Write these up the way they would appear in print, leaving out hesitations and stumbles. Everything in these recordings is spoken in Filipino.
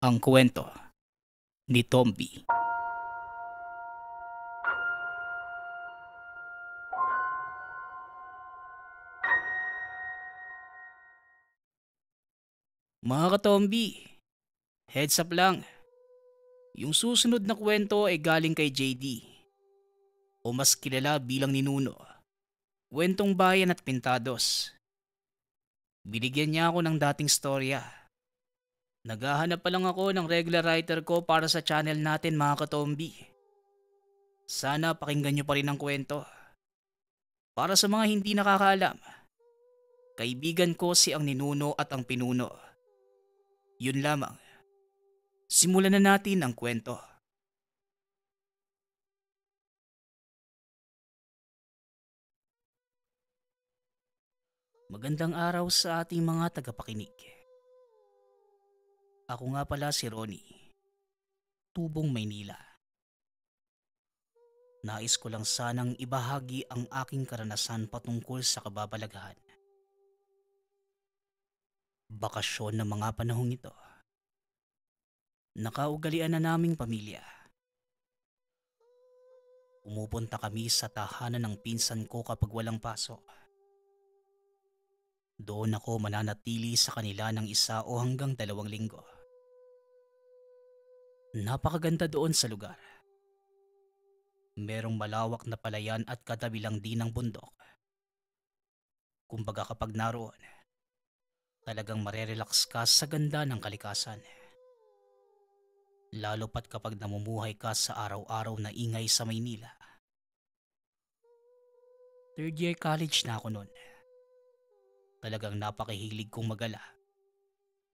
Ang kwento ni Tomby. Mga katombi, heads up lang. Yung susunod na kwento ay galing kay JD o mas kilala bilang Ninuno. Kwentong bayan at pintados. Binigyan niya ako ng dating storya. Naghahanap pa lang ako ng regular writer ko para sa channel natin mga katombi. Sana pakinggan niyo pa rin ang kwento. Para sa mga hindi nakakaalam, kaibigan ko si ang Ninuno at ang Pinuno. Yun lamang. Simulan na natin ang kwento. Magandang araw sa ating mga tagapakinig. Ako nga pala si Ronnie, Tubong, Maynila. Nais ko lang sanang ibahagi ang aking karanasan patungkol sa kababalaghan. Bakasyon ng mga panahong ito. Nakaugalian na naming pamilya. Pumupunta kami sa tahanan ng pinsan ko kapag walang pasok. Doon ako mananatili sa kanila ng 1 o hanggang 2 linggo. Napakaganda doon sa lugar. Merong malawak na palayan at katabi lang din ng bundok. Kumbaga kapag naroon, talagang marerelax ka sa ganda ng kalikasan. Lalo pat kapag namumuhay ka sa araw-araw na ingay sa Maynila. Third year college na ako noon. Talagang napakahilig kong magala.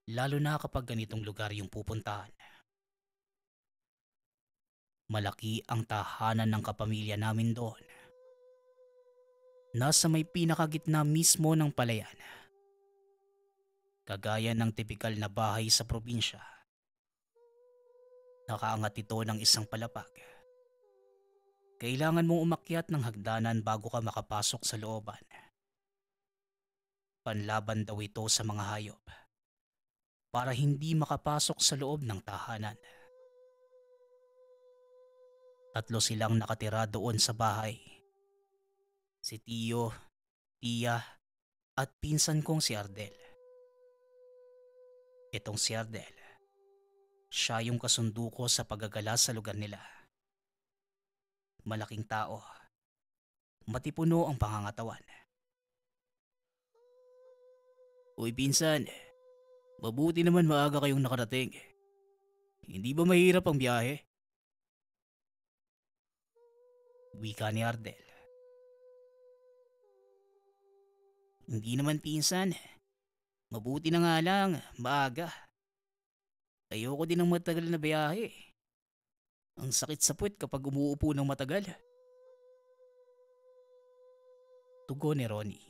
Lalo na kapag ganitong lugar yung pupuntahan. Malaki ang tahanan ng kapamilya namin doon. Nasa may pinakagitna mismo ng palayan. Kagaya ng tipikal na bahay sa probinsya. Nakaangat ito ng isang palapag. Kailangan mong umakyat ng hagdanan bago ka makapasok sa looban. Panlaban daw ito sa mga hayop para hindi makapasok sa loob ng tahanan. 3 silang nakatira doon sa bahay. Si Tio, Tia at pinsan kong si Ardel. Itong si Ardel, siya yung kasundo ko sa paggagala sa lugar nila. Malaking tao, matipuno ang pangangatawan. Uy pinsan, mabuti naman maaga kayong nakarating. Hindi ba mahirap ang biyahe? Wika ni Ardel. Hindi naman pinsan. Mabuti na nga lang, maaga. Ayoko din ng matagal na biyahe. Ang sakit sa puwet kapag umuupo ng matagal. Tugon ni Ronnie.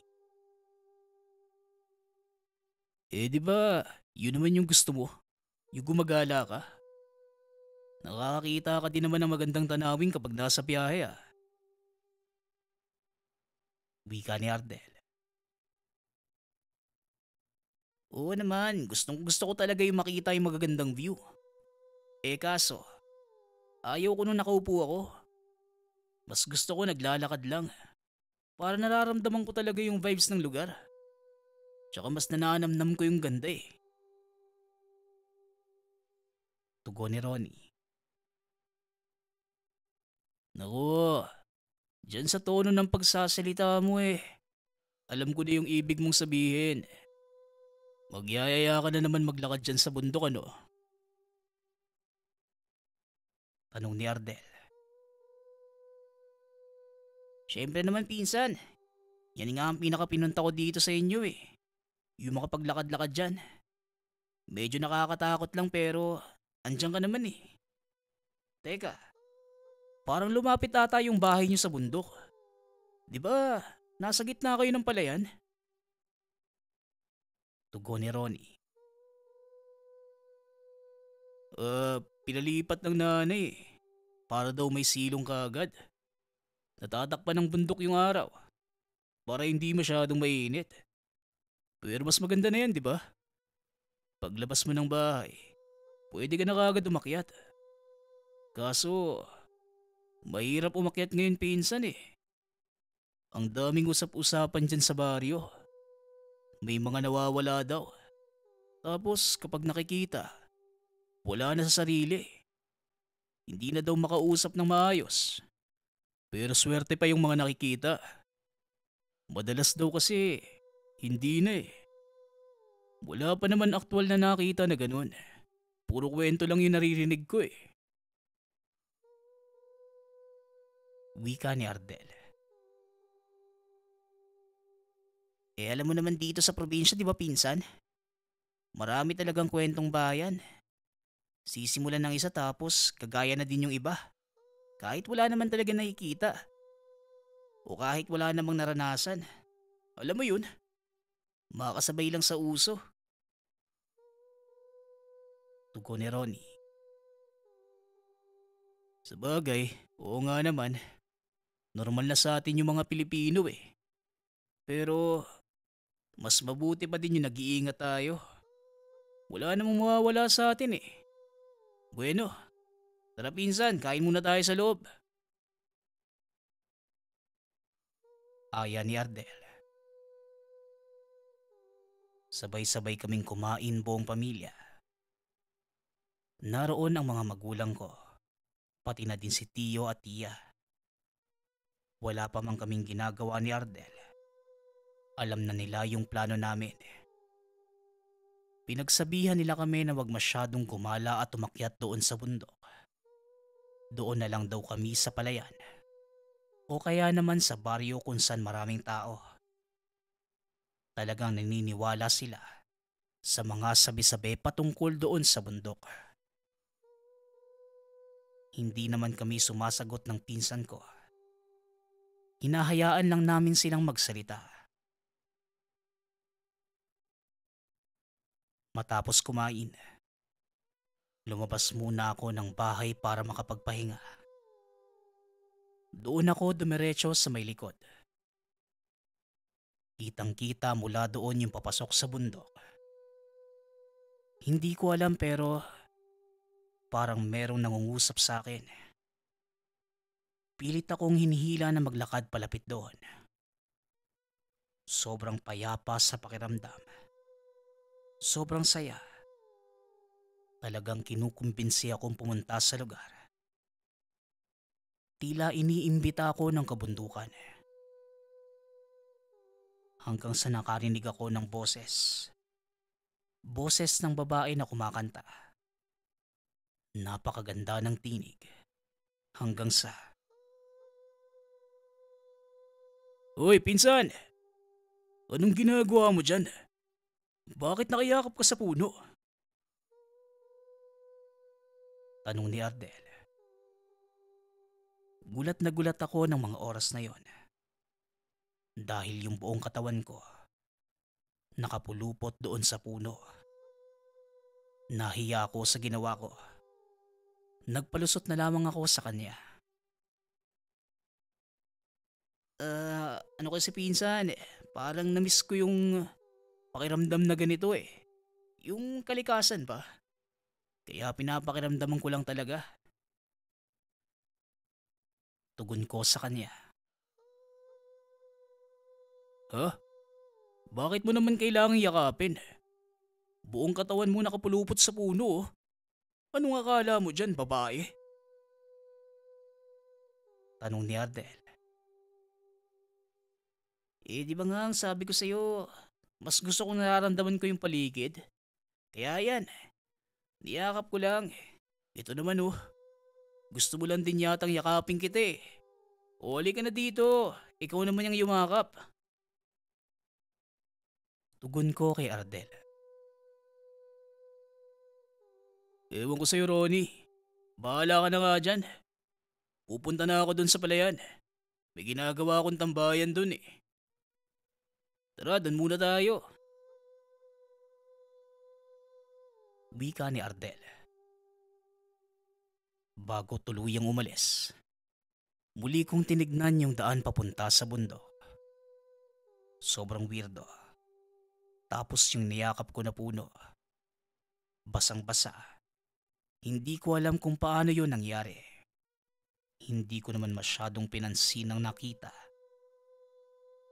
Di ba, yun naman yung gusto mo? Yung gumagala ka? Nakakakita ka din naman ng magandang tanawin kapag nasa biyahe. Wika ni Ardel. Oo naman, gustong gusto ko talaga yung makita yung magagandang view. Kaso, ayaw ko nung nakaupo ako. Mas gusto ko naglalakad lang. Para nararamdaman ko talaga yung vibes ng lugar. Tsaka mas nananamnam ko yung ganda. Tugon ni Ronnie. Naku, dyan sa tono ng pagsasalita mo alam ko na yung ibig mong sabihin. Magyayaya ka na naman maglakad dyan sa bundok ano? Tanong ni Ardel. Siyempre naman pinsan, yan nga ang pinakapinunta ko dito sa inyo. Yung makapaglakad-lakad dyan. Medyo nakakatakot lang pero andyan ka naman. Teka, parang lumapit ata yung bahay niyo sa bundok. Di ba, nasa gitna kayo ng palayan? Tugon ni Ronnie. Pinalipat ng nanay. Para daw may silong kaagad. Natatakpan ng bundok yung araw. Para hindi masyadong mainit. Pero mas maganda na yan, di ba? Paglabas mo ng bahay, pwede ka na kagad umakyat. Kaso, mahirap umakyat ngayon pinsan eh. Ang daming usap-usapan dyan sa baryo. May mga nawawala daw. Tapos kapag nakikita, wala na sa sarili. Hindi na daw makausap ng maayos. Pero swerte pa yung mga nakikita. Madalas daw kasi, hindi na eh. Wala pa naman aktwal na nakita na ganun. Puro kwento lang yung naririnig ko eh. Wika ni Ardel. Alam mo naman dito sa probinsya, di ba pinsan? Marami talagang kwentong bayan. Sisimulan ng isa tapos kagaya na din yung iba. Kahit wala naman talaga nakikita. O kahit wala namang naranasan. Alam mo yun, makasabay lang sa uso. Tugon ni Ronnie. Sabagay, oo nga naman. Normal na sa atin yung mga Pilipino eh. Pero mas mabuti pa din yung nag-iingat tayo. Wala namang mawawala sa atin eh. Bueno, tara pinsan, kain muna tayo sa loob. Aya ni Ardel. Sabay-sabay kaming kumain buong pamilya. Naroon ang mga magulang ko, pati na din si Tio at Tia. Wala pa man kaming ginagawa ni Ardel. Alam na nila yung plano namin. Pinagsabihan nila kami na wag masyadong gumala at umakyat doon sa bundok. Doon na lang daw kami sa palayan. O kaya naman sa baryo kung saan maraming tao. Talagang naniniwala sila sa mga sabi-sabi patungkol doon sa bundok. Hindi naman kami sumasagot ng pinsan ko. Hinahayaan lang namin silang magsalita. Matapos kumain, lumabas muna ako ng bahay para makapagpahinga. Doon ako dumiretso sa may likod. Kitang-kita mula doon yung papasok sa bundok. Hindi ko alam pero parang merong nangungusap sa akin. Pilit akong hinihila na maglakad palapit doon. Sobrang payapa sa pakiramdam. Sobrang saya. Talagang kinukumbinsi akong pumunta sa lugar. Tila iniimbita ako ng kabundukan. Hanggang sa nakarinig ako ng boses. Boses ng babae na kumakanta. Napakaganda ng tinig. Hanggang sa... Hoy pinsan! Anong ginagawa mo dyan? Bakit nakayakap ka sa puno? Tanong ni Ardel. Gulat na gulat ako ng mga oras na yon. Dahil yung buong katawan ko nakapulupot doon sa puno. Nahiya ako sa ginawa ko. Nagpalusot na lamang ako sa kanya. Ano kasi pinsan, parang namiss ko yung pakiramdam na ganito eh. Yung kalikasan pa. Kaya pinapakiramdaman ko lang talaga. Tugon ko sa kanya. Ha? Bakit mo naman kailangang yakapin? Buong katawan mo nakapulupot sa puno oh. Anong akala mo dyan, babae? Tanong ni Ardel. Di ba nga ang sabi ko sa'yo, mas gusto kong nararamdaman ko yung paligid. Kaya yan, niyakap ko lang. Ito naman oh, gusto mo lang din yatang yakapin kita eh. O ka na dito, ikaw naman yung yumakap. Tugon ko kay Ardel. Ewan ko sa'yo Ronnie, bahala ka na nga dyan. Pupunta na ako dun sa palayan. May ginagawa akong tambayan dun eh. Tara, dun muna tayo. Wika ni Ardel. Bago tuluyang umalis, muli kong tinignan yung daan papunta sa bundok. Sobrang weirdo. Tapos yung niyakap ko na puno, basang-basa Hindi ko alam kung paano yon nangyari. Hindi ko naman masyadong pinansin ang nakita.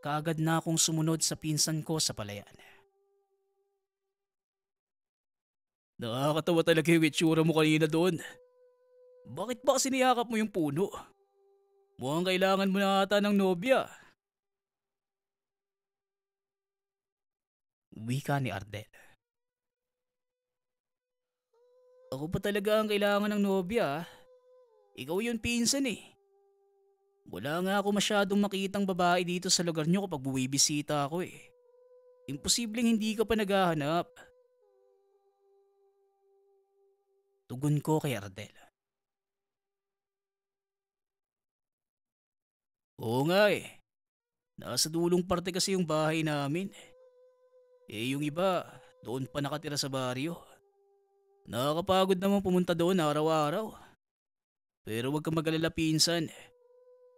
Kaagad na akong sumunod sa pinsan ko sa palayan. Nakakatawa talaga yung itsura mo kanina doon. Bakit ba kasi niyakap mo yung puno? Mukhang kailangan mo na ata ng nobya. Wika ni Ardel. Ako pa talaga ang kailangan ng nobya. Ikaw yun pinsan eh. Wala nga ako masyadong makitang babae dito sa lugar nyo kapag buwibisita ako eh. Imposibleng hindi ka pa naghahanap. Tugon ko kay Ardel. Oo nga eh. Nasa dulong parte kasi yung bahay namin. Eh yung iba, doon pa nakatira sa baryo. Nakakapagod naman pumunta doon araw-araw. Pero wag kang mag-alala pinsan.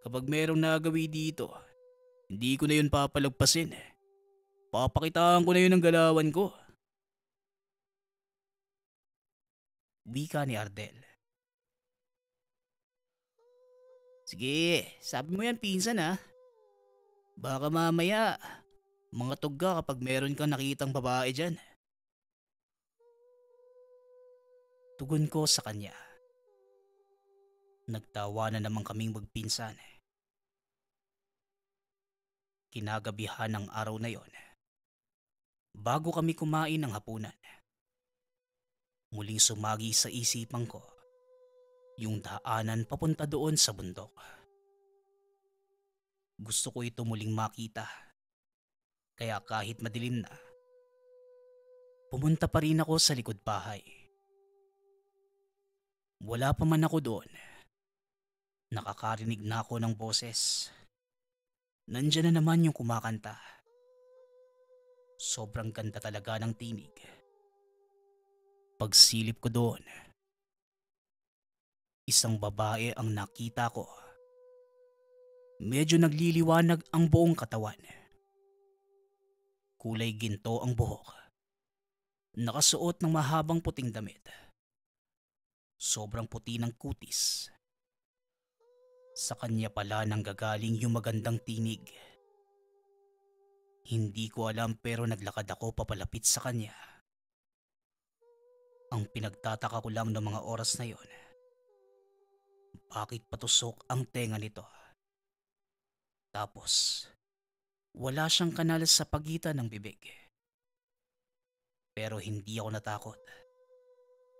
Kapag merong nagawi dito, hindi ko na yun papalagpasin. Papakitaan ko na yun ng galawan ko. Wika ni Ardel. Sige, sabi mo yan pinsan ha. Baka mamaya, mga tugga kapag meron kang nakitang babae dyan. Tugon ko sa kanya. Nagtawa na naman kaming magpinsan. Kinagabihan ng araw na yon, bago kami kumain ng hapunan, muling sumagi sa isipan ko yung daanan papunta doon sa bundok. Gusto ko ito muling makita, kaya kahit madilim na, pumunta pa rin ako sa likod bahay. Wala pa man ako doon, nakakarinig na ako ng boses. Nandiyan na naman yung kumakanta. Sobrang ganda talaga ng tinig. Pagsilip ko doon, isang babae ang nakita ko. Medyo nagliliwanag ang buong katawan. Kulay ginto ang buhok. Nakasuot ng mahabang puting damit. Sobrang puti ng kutis. Sa kanya pala nanggagaling yung magandang tinig. Hindi ko alam pero naglakad ako papalapit sa kanya. Ang pinagtataka ko lang ng mga oras na yon, bakit patusok ang tenga nito? Tapos, wala siyang kanal sa pagitan ng bibig. Pero hindi ako natakot.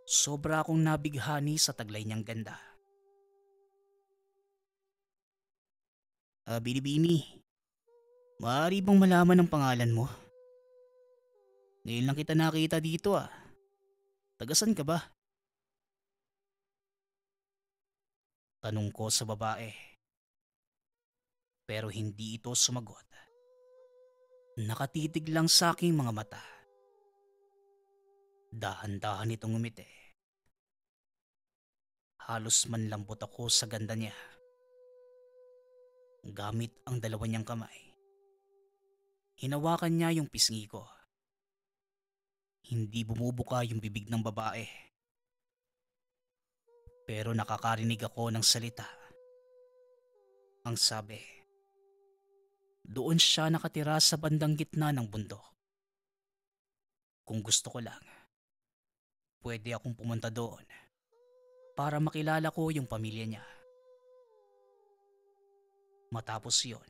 Sobra akong nabighani sa taglay niyang ganda. Binibini, maaari bang malaman ang pangalan mo? Ngayon lang kita nakita dito ah. Tagasan ka ba? Tanong ko sa babae. Pero hindi ito sumagot. Nakatitig lang sa aking mga mata. Dahan-dahan itong ngumiti. Halos manlambot ako sa ganda niya. Gamit ang dalawa niyang kamay, hinawakan niya yung pisngi ko. Hindi bumubuka yung bibig ng babae. Pero nakakarinig ako ng salita. Ang sabi, doon siya nakatira sa bandang gitna ng bundok. Kung gusto ko lang, pwede akong pumunta doon para makilala ko yung pamilya niya. Matapos yon,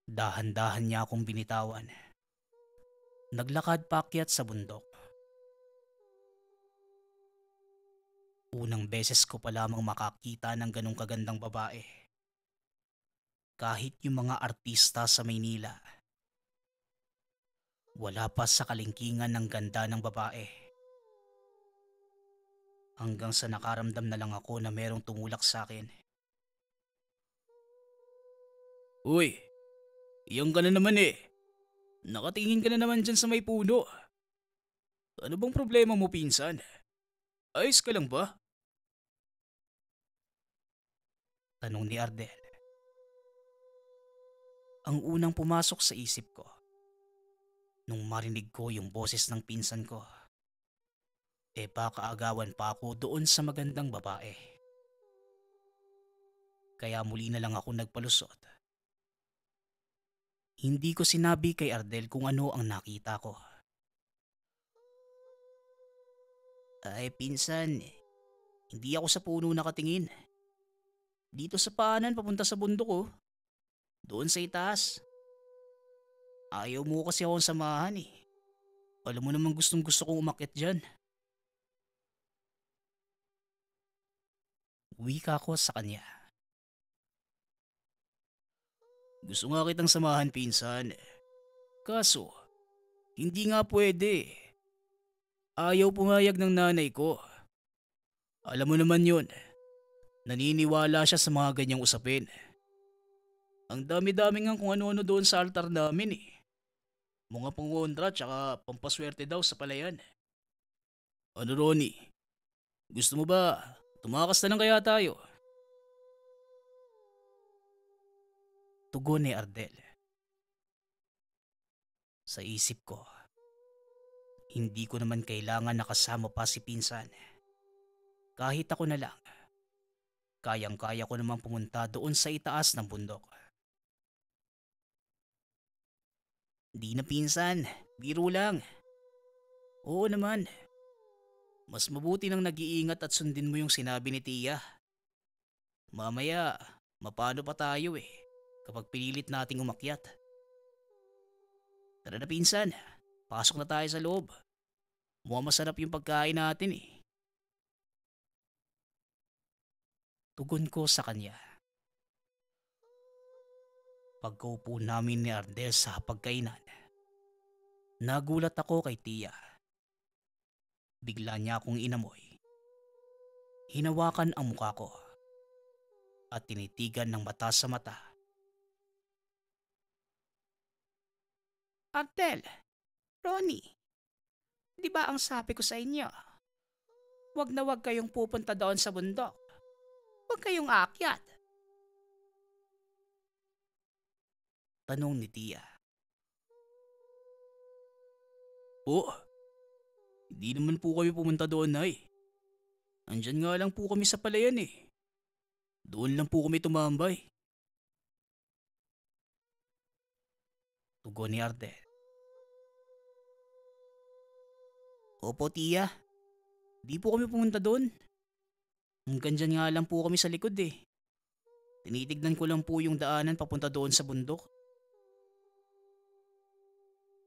dahan-dahan niya akong binitawan. Naglakad paakyat sa bundok. Unang beses ko pa lamang makakita ng ganong kagandang babae. Kahit yung mga artista sa Maynila, wala pa sa kalingkingan ng ganda ng babae. Hanggang sa nakaramdam na lang ako na merong tumulak sa akin. Uy, iyan ka na naman eh. Nakatingin ka na naman dyan sa may puno. Ano bang problema mo pinsan? Ayos ka lang ba? Tanong ni Ardel. Ang unang pumasok sa isip ko nung marinig ko yung boses ng pinsan ko, baka agawan pa ako doon sa magandang babae. Kaya muli na lang ako nagpalusot. Hindi ko sinabi kay Ardel kung ano ang nakita ko. Ay pinsan, hindi ako sa puno nakatingin. Dito sa paanan papunta sa bundok oh. Doon sa itaas. Ayaw mo kasi akong samahan eh. Alam mo namang gustong gusto kong umakyat dyan. Wika ko sa kanya. Gusto nga kitang samahan pinsan. Kaso, hindi nga pwede. Ayaw pumayag ng nanay ko. Alam mo naman yun. Naniniwala siya sa mga ganyang usapin. Ang dami-dami nga kung ano-ano doon sa altar namin eh. Mga pangontra tsaka pampaswerte daw sa palayan. Ano Ronnie? Gusto mo ba tumakas na lang kaya tayo? Tugon ni Ardel. Sa isip ko, hindi ko naman kailangan nakasama pa si pinsan. Kahit ako na lang, kayang-kaya ko naman pumunta doon sa itaas ng bundok. Di na pinsan, biro lang. Oo naman, mas mabuti nang nag-iingat at sundin mo yung sinabi ni Tia. Mamaya, mapano pa tayo eh, kapag pinilit nating umakyat. Tara na pinsan, pasok na tayo sa loob. Mukhang masarap yung pagkain natin eh. Tugon ko sa kanya. Pagkaupo namin ni Ardel sa pagkainan, nagulat ako kay Tia. Bigla niya akong inamoy. Hinawakan ang mukha ko at tinitigan ng mata sa mata. Ardel, Ronnie, di ba ang sabi ko sa inyo? Wag na wag kayong pupunta doon sa bundok. Wag kayong aakyat. Tanong ni Tia. Oo, hindi naman po kami pumunta doon ay. Andyan nga lang po kami sa palayan eh. Doon lang po kami tumambay. Tugon ni Ardel. Opo Tia, di po kami pumunta doon. Hanggang dyan nga lang po kami sa likod eh. Tinitignan ko lang po yung daanan papunta doon sa bundok.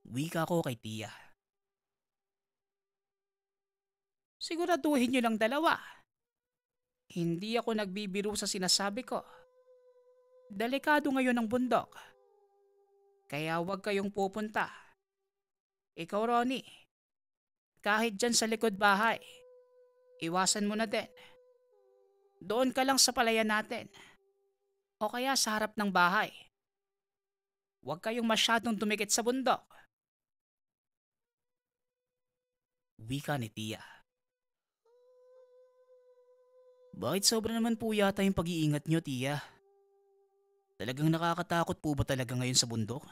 Wika ko kay Tia. Siguraduhin niyo lang dalawa. Hindi ako nagbibiro sa sinasabi ko. Delikado ngayon ang bundok. Kaya huwag kayong pupunta. Ikaw Ronnie, kahit dyan sa likod bahay, iwasan mo na din. Doon ka lang sa palayan natin. O kaya sa harap ng bahay. Huwag kayong masyadong dumikit sa bundok. Wika ni Tia. Bakit sobra naman po yata yung pag-iingat nyo, Tia? Talagang nakakatakot po ba talaga ngayon sa bundok?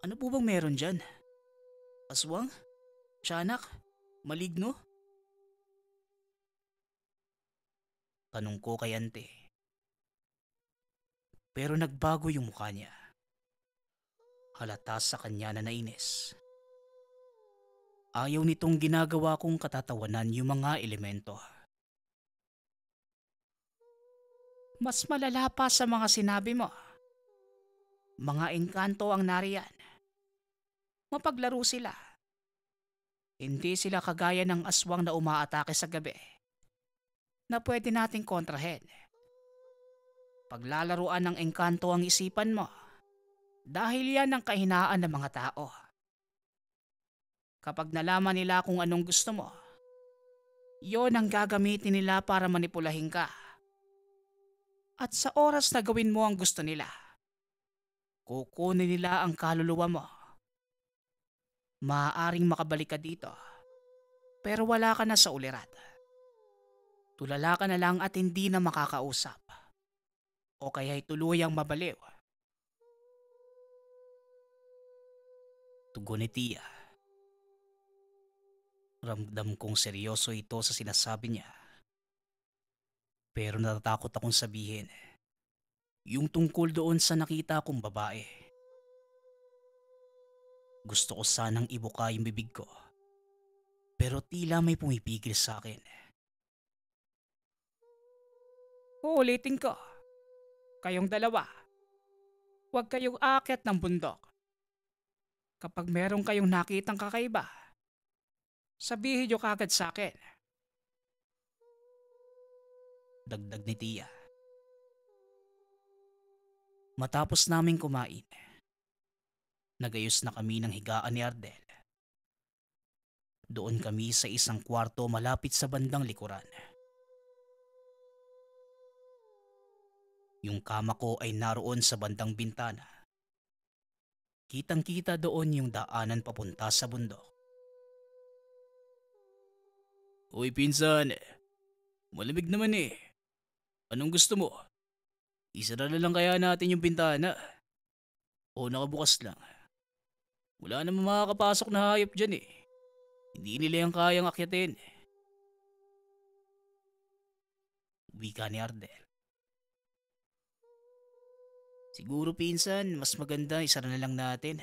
Ano po bang meron dyan? Aswang? Tiyanak? Maligno? Tanong ko kay Ante. Pero nagbago yung mukha niya. Halata sa kanya na nainis. Ayaw nitong ginagawa kong katatawanan yung mga elemento. Mas malala pa sa mga sinabi mo. Mga engkanto ang nariyan. Mapaglaro sila. Hindi sila kagaya ng aswang na umaatake sa gabi na pwede nating kontrahen. Paglalaruan ng engkanto ang isipan mo dahil yan ang kahinaan ng mga tao. Kapag nalaman nila kung anong gusto mo, yon ang gagamitin nila para manipulahin ka. At sa oras na gawin mo ang gusto nila, kukunin nila ang kaluluwa mo. Maaaring makabalik ka dito, pero wala ka na sa ulirat. Tulala ka na lang at hindi na makakausap. O kaya'y tuluyang mabaliw. Tugon ni Tia. Ramdam kong seryoso ito sa sinasabi niya. Pero natatakot akong sabihin yung tungkol doon sa nakita kong babae. Gusto ko sanang ibuka yung bibig ko, pero tila may pumipigil sa akin. Uulitin ko, kayong dalawa, huwag kayong aakyat ng bundok. Kapag meron kayong nakitang kakaiba, sabihin nyo kagad sa akin. Dagdag ni Tia. Matapos naming kumain, nagayos na kami ng higaan ni Ardel. Doon kami sa isang kwarto malapit sa bandang likuran. Yung kama ko ay naroon sa bandang bintana. Kitang-kita doon yung daanan papunta sa bundok. Uy pinsan, malamig naman eh. Anong gusto mo? Isara na lang kaya natin yung bintana. O nakabukas lang. Wala namang makakapasok na hayop dyan eh. Hindi nila yung kayang akyatin. Wika ni Ardel. Siguro pinsan, mas maganda isara na lang natin.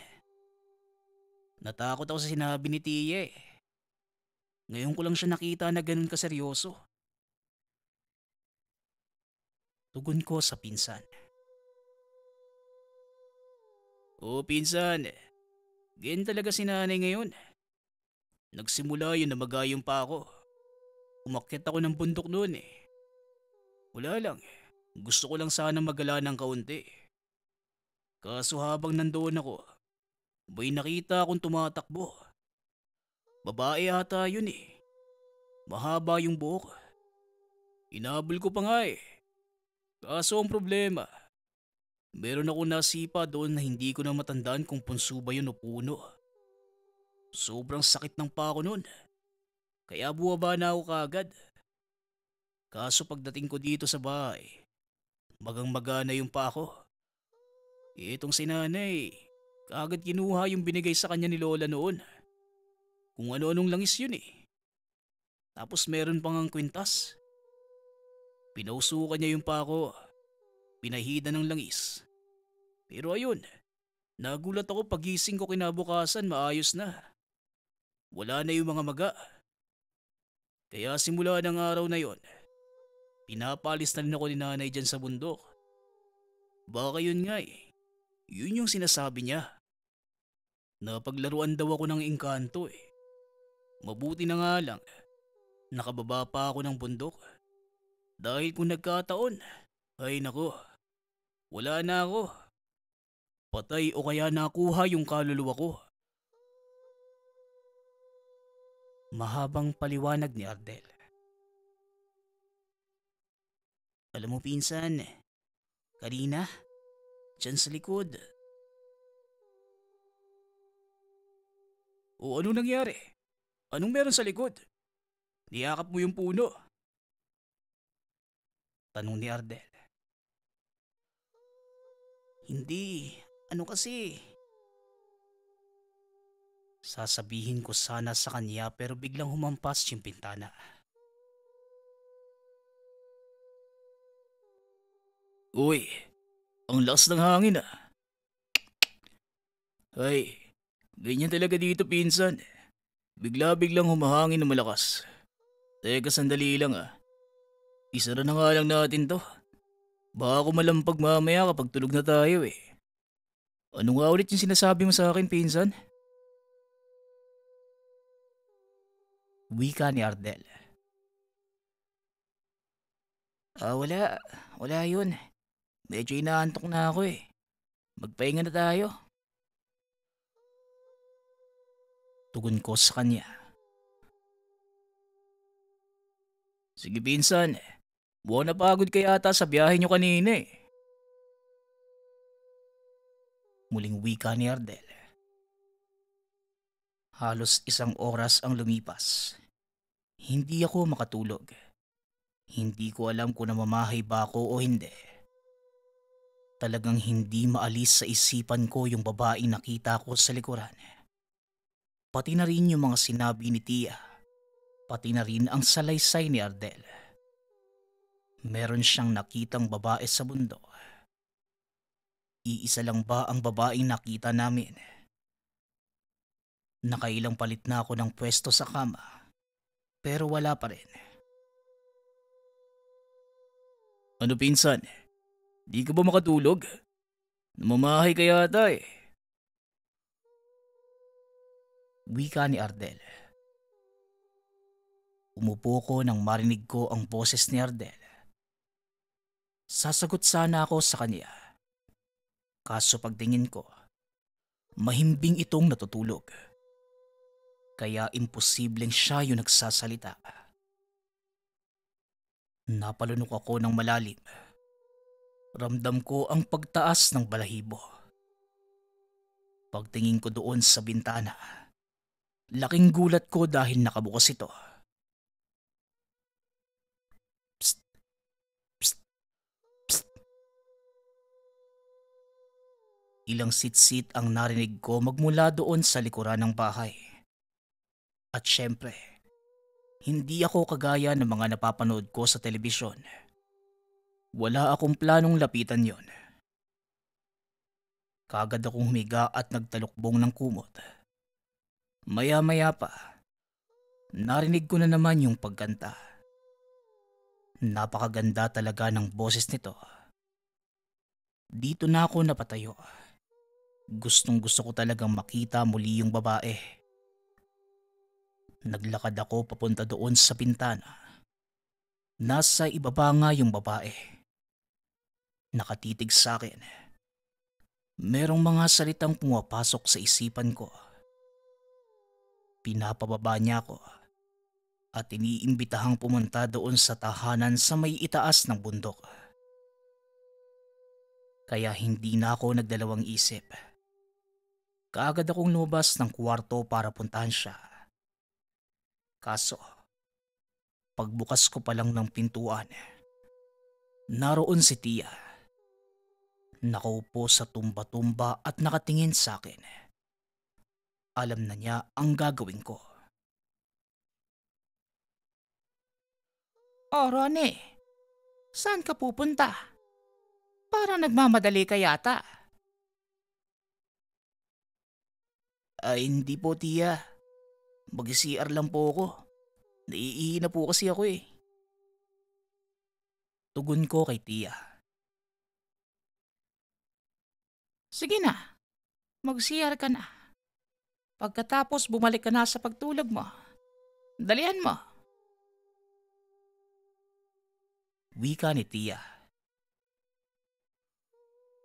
Natakot ako sa sinabi ni Tia eh. Ngayon ko lang siya nakita na ganun kaseryoso. Tugon ko sa pinsan. Oo pinsan, ganyan talaga si nanay ngayon. Nagsimula yun na magayong pa ako. Umakyat ako ng bundok noon eh. Wala lang, gusto ko lang sana magala ng kaunti. Kaso habang nandoon ako, may nakita akong tumatakbo. Babae ata yun eh. Mahaba yung buhok. Inabol ko pa nga eh. Kaso ang problema, meron ako nasipa doon na hindi ko na matandaan kung punso ba yun o puno. Sobrang sakit ng paa ko noon. Kaya buwaba na ako kagad. Kaso pagdating ko dito sa bahay, magang-maga na yung paa ko. Itong si nanay, kagad kinuha yung binigay sa kanya ni Lola noon. Kung ano-anong langis yun eh. Tapos meron pang ang kwintas. Pinausukan niya yung paa ko. Pinahida ng langis. Pero ayun, nagulat ako pagising ko kinabukasan maayos na. Wala na yung mga maga. Kaya simula ng araw na yon, pinapalis na rin ako ni nanay dyan sa bundok. Baka yun nga eh. Yun yung sinasabi niya. Napaglaruan daw ako ng engkanto eh. Mabuti na nga lang, nakababa pa ako ng bundok. Dahil kung nagkataon, ay nako, wala na ako. Patay o kaya nakuha yung kaluluwa ko. Mahabang paliwanag ni Ardel. Alam mo pinsan, kanina, dyan sa likod. O ano nangyari? Anong meron sa likod? Niyakap mo yung puno. Tanong ni Ardel. Hindi, ano kasi? Sasabihin ko sana sa kanya pero biglang humampas yung pintana. Uy, ang lakas ng hangin ah. Ay, ganyan talaga dito pinsan. Bigla-biglang humahangin na malakas. Teka sandali lang ah. Isara na nga lang natin to. Baka ako malampag mamaya kapag tulog na tayo eh. Ano nga ulit yung sinasabi mo sa akin pinsan? Wika ni Ardel. Wala. Wala yun. Medyo inaantok na ako eh. Magpahinga na tayo. Tugon ko sa kanya. Sige pinsan, buwan na pagod ka yata sa biyahe nyo kanina eh. Muling wika ni Ardel. Halos isang oras ang lumipas. Hindi ako makatulog. Hindi ko alam kung namamahay ba ako o hindi. Talagang hindi maalis sa isipan ko yung babaeng nakita ko sa likuran. Pati na rin yung mga sinabi ni Tia pati na rin ang salaysay ni Ardel. Meron siyang nakitang babae sa bundok. Iisa lang ba ang babaeng nakita namin? Nakailang palit na ako ng pwesto sa kama, pero wala pa rin. Ano pinsan? Di ka ba makatulog? Namamahay ka yata eh. Wika ni Ardel. Umupo ko nang marinig ko ang boses ni Ardel. Sasagot sana ako sa kanya. Kaso pagtingin ko, mahimbing itong natutulog. Kaya imposibleng siya yung nagsasalita. Napalunok ako ng malalim. Ramdam ko ang pagtaas ng balahibo. Pagtingin ko doon sa bintana, laking gulat ko dahil nakabukas ito. Psst, psst, psst. Ilang sit-sit ang narinig ko magmula doon sa likuran ng bahay. At syempre, hindi ako kagaya ng mga napapanood ko sa telebisyon. Wala akong planong lapitan yon. Kagad akong humiga at nagtalukbong ng kumot. Maya-maya pa, narinig ko na naman yung pagkanta. Napakaganda talaga ng boses nito. Dito na ako napatayo. Gustong gusto ko talagang makita muli yung babae. Naglakad ako papunta doon sa bintana. Nasa ibaba nga yung babae. Nakatitig sa akin. Merong mga salitang pumapasok sa isipan ko. Pinapababa niya ako at iniimbitahang pumunta doon sa tahanan sa may itaas ng bundok. Kaya hindi na ako nagdalawang isip. Kaagad akong lumabas ng kwarto para puntahan siya. Kaso, pagbukas ko pa lang ng pintuan, naroon si Tia. Nakaupo sa tumba-tumba at nakatingin sa akin. Alam na niya ang gagawin ko. "Oh, Ronnie, saan ka pupunta? Parang nagmamadali ka yata." "Ay, hindi po, Tia. Mag-CR lang po ako. Naiihi na po kasi ako eh." Tugon ko kay Tia. "Sige na, mag-CR ka na. Pagkatapos bumalik ka na sa pagtulog mo. Dalian mo." Wika ni Tia.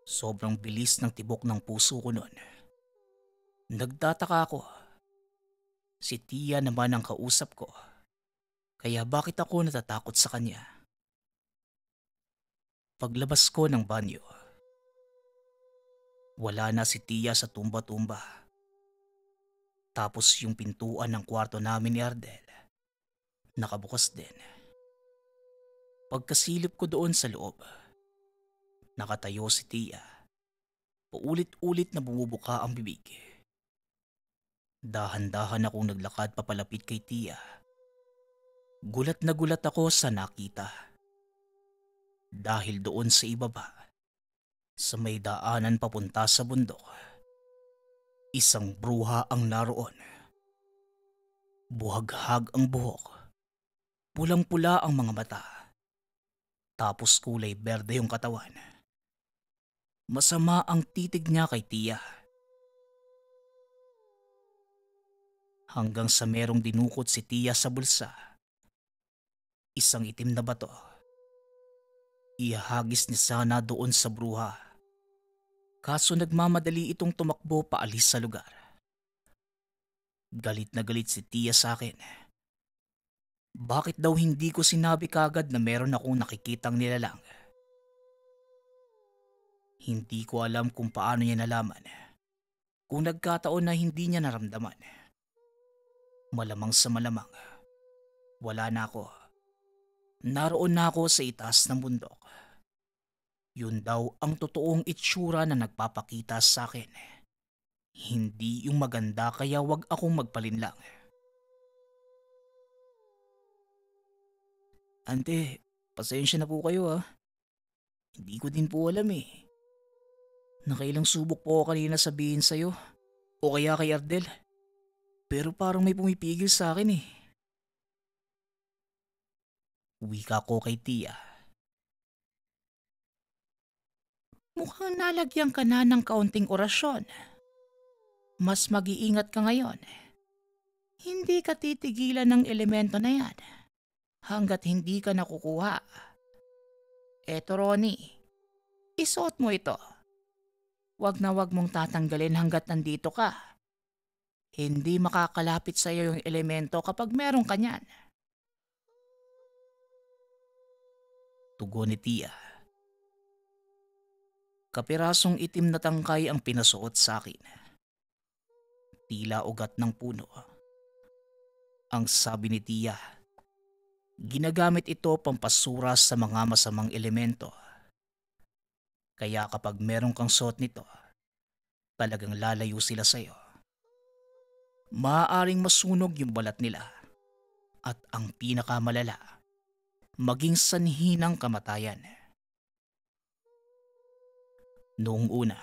Sobrang bilis ng tibok ng puso ko noon. Nagtataka ako. Si Tia naman ang kausap ko. Kaya bakit ako natatakot sa kanya? Paglabas ko ng banyo, wala na si Tia sa tumba-tumba. Tapos yung pintuan ng kwarto namin ni Ardel, nakabukas din. Pagkasilip ko doon sa loob, nakatayo si Tia. Paulit-ulit na bumubuka ang bibig. Dahan-dahan akong naglakad papalapit kay Tia. Gulat na gulat ako sa nakita. Dahil doon sa ibaba, sa may daanan papunta sa bundok, isang bruha ang naroon. Buhaghag ang buhok, pulang-pula ang mga mata, tapos kulay berde yung katawan. Masama ang titig niya kay Tia. Hanggang sa merong dinukot si Tia sa bulsa. Isang itim na bato. Ihagis ni sana doon sa bruha. Kaso nagmamadali itong tumakbo paalis sa lugar. Galit na galit si Tia sa akin. Bakit daw hindi ko sinabi kagad na meron akong nakikitang nilalang? Hindi ko alam kung paano niya nalaman. Kung nagkataon na hindi niya naramdaman. Malamang sa malamang, wala na ako. Naroon na ako sa itaas ng bundok. Yun daw ang totoong itsura na nagpapakita sa akin. Hindi yung maganda kaya wag akong magpalinlang. Ante, pasensya na po kayo ah. Hindi ko din po alam eh. Nakailang subok po ako kanina sabihin sa'yo o kaya kay Ardel. Pero parang may pumipigil sa akin eh. Wika ko kay Tia. Mukhang nalagyan ka na ng kaunting orasyon. Mas mag-iingat ka ngayon. Hindi ka titigilan ng elemento na yan hanggat hindi ka nakukuha. Eto Ronnie, isuot mo ito. Wag na wag mong tatanggalin hanggat nandito ka. Hindi makakalapit sa iyo yung elemento kapag meron ka niyan. Tugon ni Tia. Kapirasong itim na tangkay ang pinasuot sa akin. Tila ugat ng puno. Ang sabi ni Tia, ginagamit ito pampasura sa mga masamang elemento. Kaya kapag meron kang suot nito, talagang lalayo sila sa iyo. Maaaring masunog yung balat nila at ang pinakamalala, maging sanhi ng kamatayan. Noong una,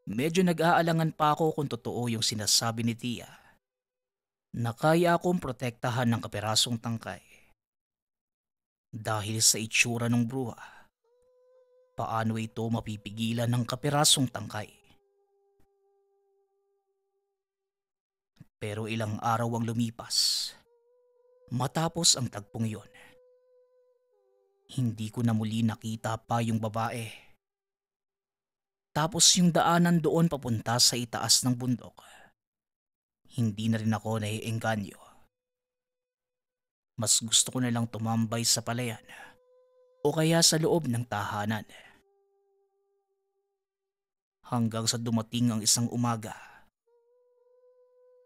medyo nag-aalangan pa ako kung totoo yung sinasabi ni Tia na kaya akong protektahan ng kapirasong tangkay. Dahil sa itsura ng bruha, paano ito mapipigilan ng kapirasong tangkay? Pero ilang araw ang lumipas matapos ang tagpong yon. Hindi ko na muli nakita pa yung babae. Tapos yung daanan doon papunta sa itaas ng bundok. Hindi na rin ako naiengganyo. Mas gusto ko na lang tumambay sa palayan o kaya sa loob ng tahanan. Hanggang sa dumating ang isang umaga.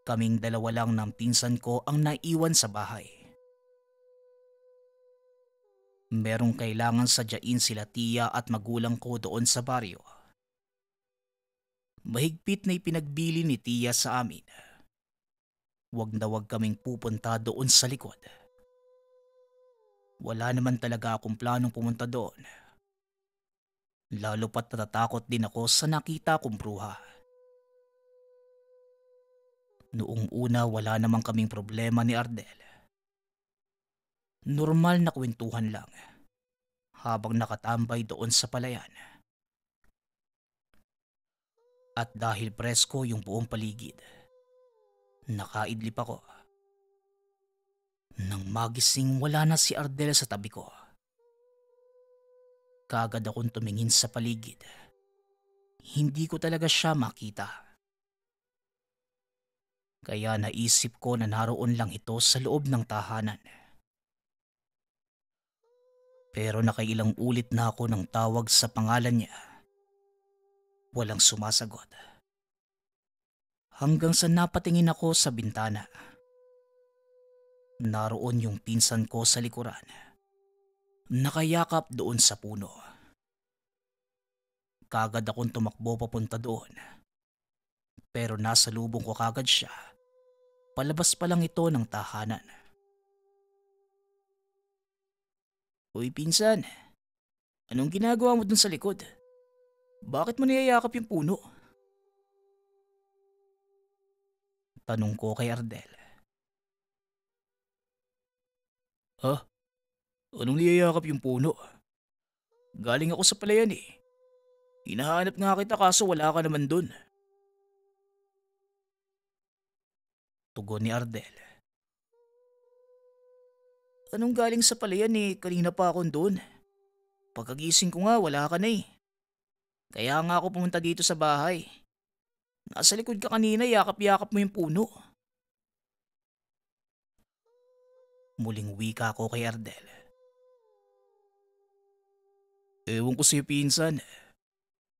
Kaming dalawa lang ng pinsan ko ang naiwan sa bahay. Merong kailangan sadyain sila Tia at magulang ko doon sa baryo. Mahigpit na ipinagbili ni Tia sa amin. Wag na wag kaming pupunta doon sa likod. Wala naman talaga akong planong pumunta doon. Lalo pat natatakot din ako sa nakita kong bruha. Noong una wala namang kaming problema ni Ardel. Normal na kwentuhan lang habang nakatambay doon sa palayan. At dahil presko yung buong paligid, nakaidlip ako. Nang magising wala na si Ardel sa tabi ko. Kaagad akong tumingin sa paligid. Hindi ko talaga siya makita. Kaya naisip ko na naroon lang ito sa loob ng tahanan. Pero nakailang ulit na ako ng tawag sa pangalan niya. Walang sumasagot. Hanggang sa napatingin ako sa bintana. Naroon yung pinsan ko sa likuran. Nakayakap doon sa puno. Kagad akong tumakbo papunta doon. Pero nasa lubong ko kagad siya. Palabas pa lang ito ng tahanan. Uy pinsan, anong ginagawa mo dun sa likod? Bakit mo niyayakap yung puno? Tanong ko kay Ardel. Ha? Anong niyayakap yung puno? Galing ako sa palayan eh. Hinahanap nga kita kaso wala ka naman dun. Tugon ni Ardel. Anong galing sa palayan eh, kanina pa akong doon. Pagkagising ko nga wala ka na eh. Kaya nga ako pumunta dito sa bahay. Nasa likod ka kanina, yakap-yakap mo yung puno. Muling wika ko kay Ardel. Ewan ko sa'yo pinsan.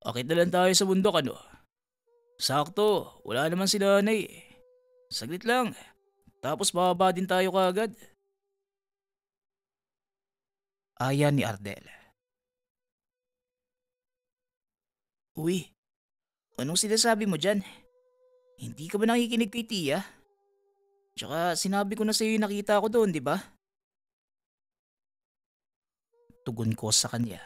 Akit na lang tayo sa bundok ano. Sakto, wala naman si nanay eh. Saglit lang, tapos bababa din tayo kaagad. Ayan ni Ardel. Uy, anong sinasabi mo dyan? Hindi ka ba nakikinig kay Tia? Tsaka sinabi ko na sa'yo yung nakita ko doon, di ba? Tugon ko sa kanya.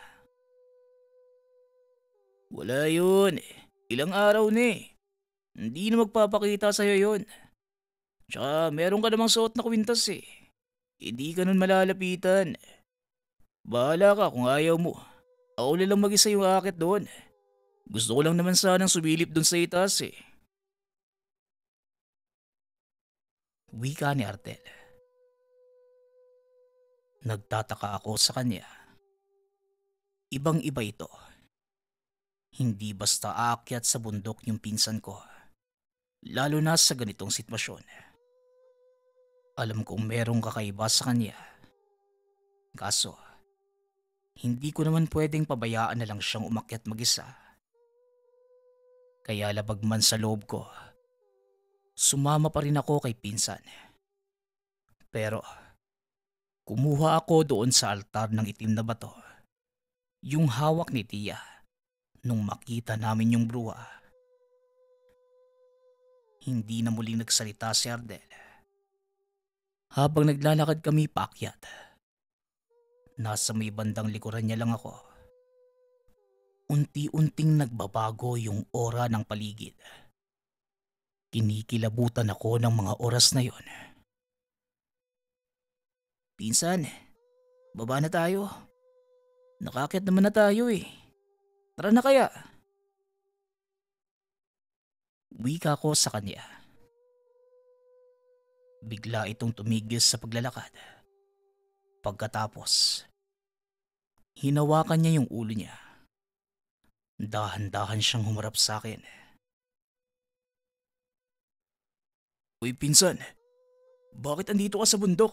Wala yun. Ilang araw na eh. Hindi na magpapakita sa'yo yun. Tsaka meron ka namang suot na kwintas eh. Hindi ka nun malalapitan. Bahala ka kung ayaw mo. Ako na lang mag-isa yung akit doon. Gusto ko lang naman sanang sumilip doon sa itaas eh. Wika ni Ardel. Nagtataka ako sa kanya. Ibang-iba ito. Hindi basta aakyat sa bundok yung pinsan ko. Lalo na sa ganitong sitwasyon. Alam kong merong kakaiba sa kanya. Kaso, hindi ko naman pwedeng pabayaan na lang siyang umakyat mag-isa. Kaya labag man sa loob ko, sumama pa rin ako kay pinsan. Pero, kumuha ako doon sa altar ng itim na bato. Yung hawak ni Tia nung makita namin yung bruha. Hindi na muling nagsalita si Ardel. Habang naglalakad kami paakyat, nasa may bandang likuran niya lang ako. Unti-unting nagbabago yung aura ng paligid. Kinikilabutan ako ng mga oras na yon. Pinsan, baba na tayo. Nakaakyat naman na tayo eh. Tara na kaya. Wika ko sa kanya. Bigla itong tumigil sa paglalakad. Pagkatapos, hinawakan niya yung ulo niya. Dahan-dahan siyang humarap sa akin. Uy pinsan, bakit andito ka sa bundok?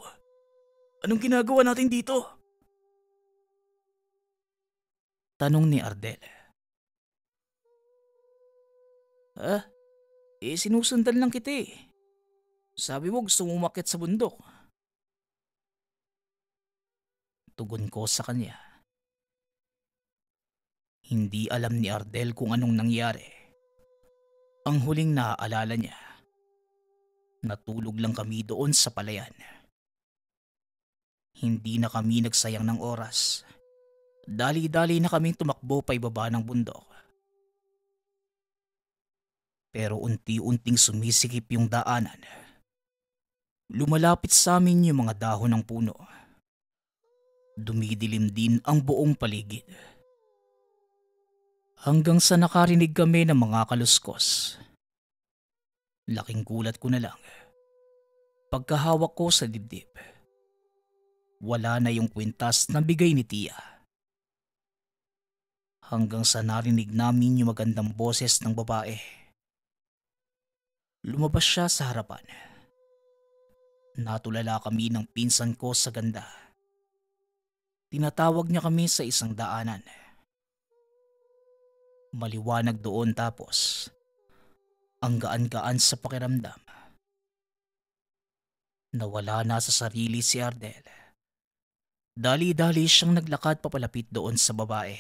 Anong ginagawa natin dito? Tanong ni Ardel. Sinusundan lang kita eh. Sabi mo gusto mo umakyat sa bundok. Tugon ko sa kanya. Hindi alam ni Ardel kung anong nangyari. Ang huling naaalala niya, natulog lang kami doon sa palayan. Hindi na kami nagsayang ng oras. Dali-dali na kaming tumakbo pa ibaba ng bundok. Pero unti-unting sumisikip yung daanan. Lumalapit sa amin yung mga dahon ng puno. Dumidilim din ang buong paligid. Hanggang sa nakarinig kami ng mga kaluskos. Laking gulat ko na lang. Pagkahawak ko sa dibdib, wala na yung kwintas na bigay ni Tia. Hanggang sa narinig namin yung magandang boses ng babae. Lumabas siya sa harapan. Natulala kami ng pinsan ko sa ganda. Tinatawag niya kami sa isang daanan. Maliwanag doon tapos ang gaan-gaan sa pakiramdam. Nawala na sa sarili si Ardel. Dali-dali siyang naglakad papalapit doon sa babae.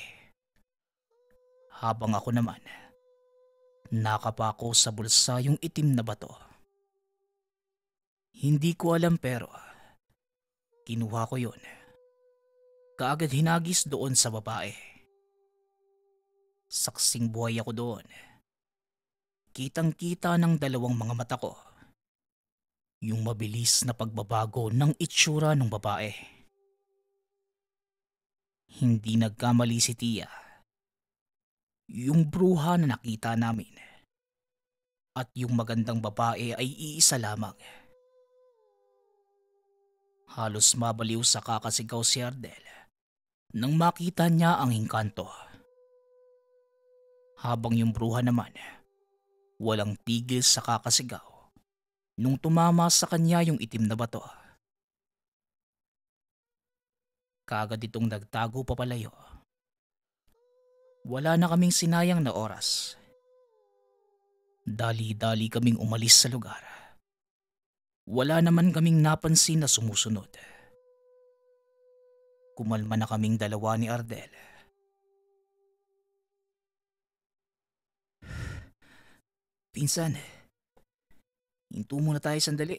Habang ako naman, nakapako sa bulsa yung itim na bato. Hindi ko alam pero kinuha ko yun. Kaagad hinagis doon sa babae. Saksing buhay ako doon. Kitang-kita ng dalawang mga mata ko yung mabilis na pagbabago ng itsura ng babae. Hindi nagkamali si Tia. Yung bruha na nakita namin at yung magandang babae ay iisa lamang. Halos mabaliw sa kakasigaw si Ardel nang makita niya ang engkanto. Habang yung bruha naman, walang tigil sa kakasigaw nung tumama sa kanya yung itim na bato. Kaagad itong nagtago papalayo. Wala na kaming sinayang na oras. Dali-dali kaming umalis sa lugar. Wala naman kaming napansin na sumusunod. Kumalma na kaming dalawa ni Ardel. Pinsan, hinto muna tayo sandali.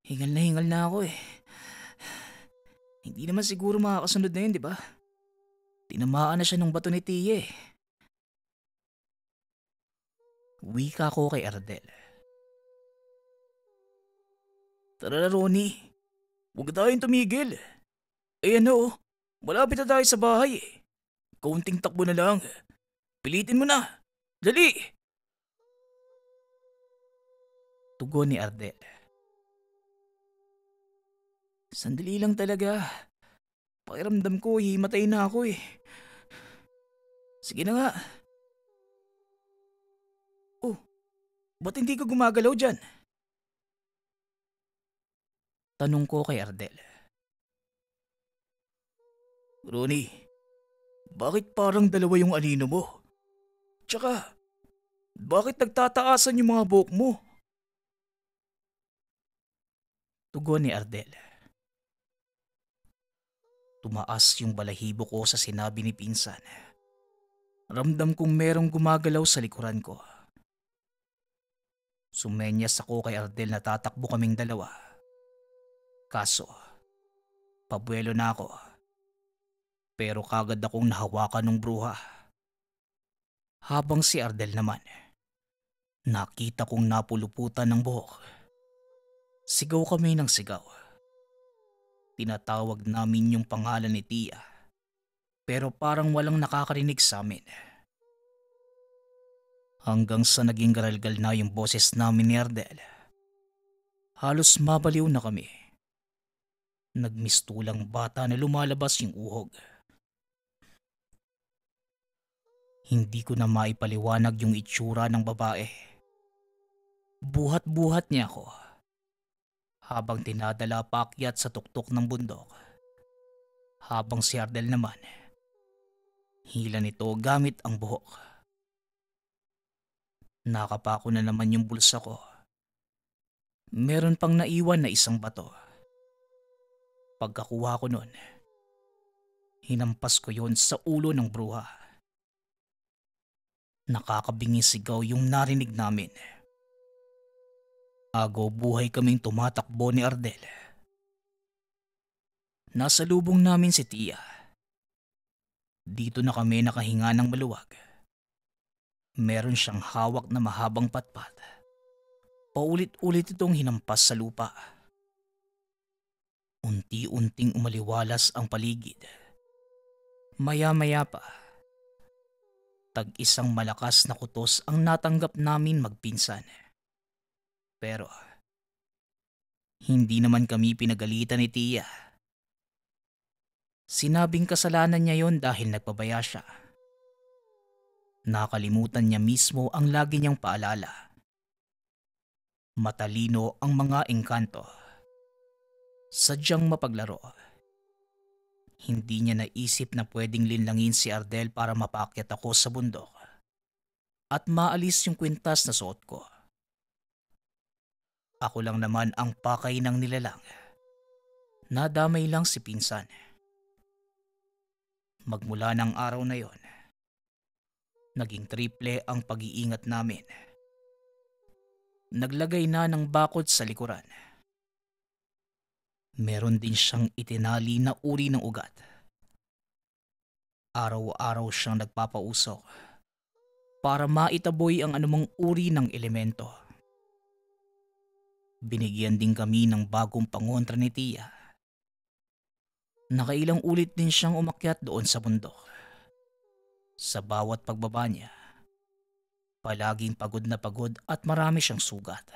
Hingal na ako eh. Hindi naman siguro makakasunod na yun, di ba? Tinamaan na siya ng bato ni Tia eh. Wika ko kay Ardel. Tara na Ronnie, huwag tayong tumigil. Eh ano, malapit na tayo sa bahay eh. Kaunting takbo na lang. Pilitin mo na. Dali! Tugon ni Ardel. Sandali lang talaga. Pakiramdam ko himatay na ako eh. Sige na nga. Oh, ba't hindi ka gumagalaw dyan? Tanong ko kay Ardel. Ronnie, bakit parang dalawa yung anino mo? Tsaka, bakit nagtataasan yung mga buhok mo? Tugon ni Ardel. Tumaas yung balahibo ko sa sinabi ni pinsan. Ramdam kong merong gumagalaw sa likuran ko. Sumenyas ako kay Ardel na tatakbo kaming dalawa. Kaso, pabuelo na ako. Pero kagad akong nahawakan ng bruha. Habang si Ardel naman, nakita kong napuluputan ng buhok. Sigaw kami ng sigaw. Tinatawag namin yung pangalan ni Tia. Pero parang walang nakakarinig sa amin. Hanggang sa naging garalgal na yung boses namin ni Ardel. Halos mabaliw na kami. Nagmistulang bata na lumalabas yung uhog. Hindi ko na maipaliwanag yung itsura ng babae. Buhat-buhat niya ako. Habang tinadala paakyat sa tuktok ng bundok. Habang si Ardel naman, hila nito gamit ang buhok. Nakapako na naman yung bulsa ko. Meron pang naiwan na isang bato. Pagkakuha ko nun, hinampas ko yon sa ulo ng bruha. Nakakabingi sigaw yung narinig namin. Agaw buhay kaming tumatakbo ni Ardel. Nasa lubong namin si Tia. Dito na kami nakahinga ng maluwag. Meron siyang hawak na mahabang patpat. Paulit-ulit itong hinampas sa lupa. Unti-unting umaliwalas ang paligid. Maya-maya pa, tag-isang malakas na kutos ang natanggap namin magpinsan. Pero, hindi naman kami pinagalitan ni Tia. Sinabing kasalanan niya yon dahil nagpabaya siya. Nakalimutan niya mismo ang lagi niyang paalala. Matalino ang mga engkanto. Sadyang mapaglaro. Hindi niya naisip na pwedeng linlangin si Ardel para mapakyat ako sa bundok at maalis yung kwintas na suot ko. Ako lang naman ang pakay ng nilalang. Nadamay lang si pinsan. Magmula ng araw na yon, naging triple ang pag-iingat namin. Naglagay na ng bakod sa likuran. Meron din siyang itinali na uri ng ugat. Araw-araw siyang nagpapausok para maitaboy ang anumang uri ng elemento. Binigyan din kami ng bagong pangontra ni Tia. Nakailang ulit din siyang umakyat doon sa bundok. Sa bawat pagbaba niya, palaging pagod na pagod at marami siyang sugat.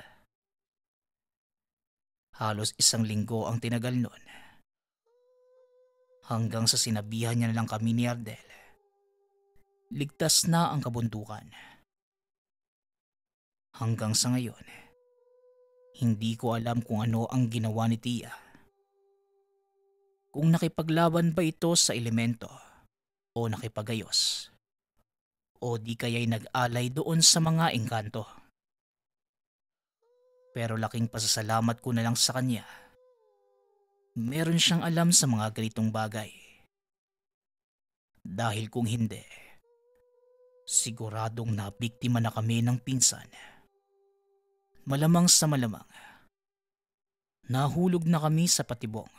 Halos 1 linggo ang tinagal noon. Hanggang sa sinabihan niya na lang kami ni Ardel. Ligtas na ang kabundukan. Hanggang sa ngayon, hindi ko alam kung ano ang ginawa ni Tia. Kung nakipaglaban ba ito sa elemento o nakipagayos. O di kaya'y nag-alay doon sa mga engkanto. Pero laking pasasalamat ko na lang sa kanya. Meron siyang alam sa mga ganitong bagay. Dahil kung hindi, siguradong nabiktima na kami ng pinsan. Malamang sa malamang, nahulog na kami sa patibong.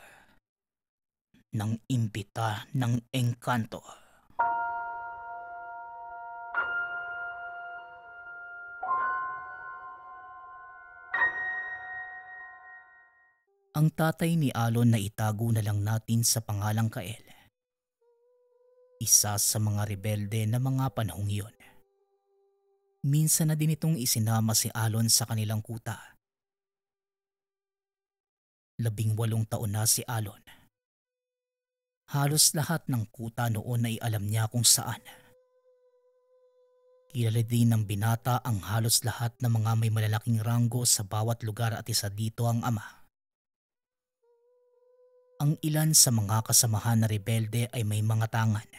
ng impita ng engkanto. Ang tatay ni Alon na itago na lang natin sa pangalang Kael. Isa sa mga rebelde na mga panahong iyon. Minsan na din itong isinama si Alon sa kanilang kuta. 18 taon na si Alon. Halos lahat ng kuta noon ay alam niya kung saan. Kilala din ng binata ang halos lahat ng mga may malalaking ranggo sa bawat lugar at isa dito ang ama. Ang ilan sa mga kasamahan na rebelde ay may mga tangan.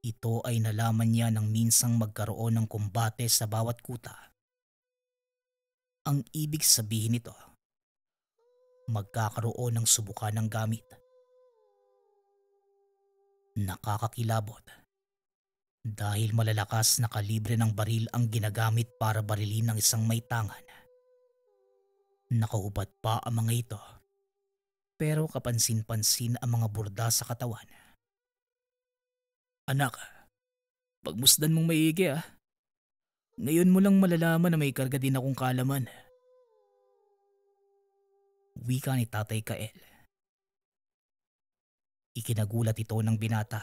Ito ay nalaman niya nang minsang magkaroon ng kumbate sa bawat kuta. Ang ibig sabihin nito, magkakaroon ng subukan ng gamit. Nakakakilabot dahil malalakas na kalibre ng baril ang ginagamit para barilin ng isang may tangan. Nakahubad pa ang mga ito. Pero kapansin-pansin ang mga burda sa katawan. Anak, pagmusdan mong maigi ah. Ngayon mo lang malalaman na may karga din akong kalaman. Wika ni Tatay Kael. Ikinagulat ito ng binata.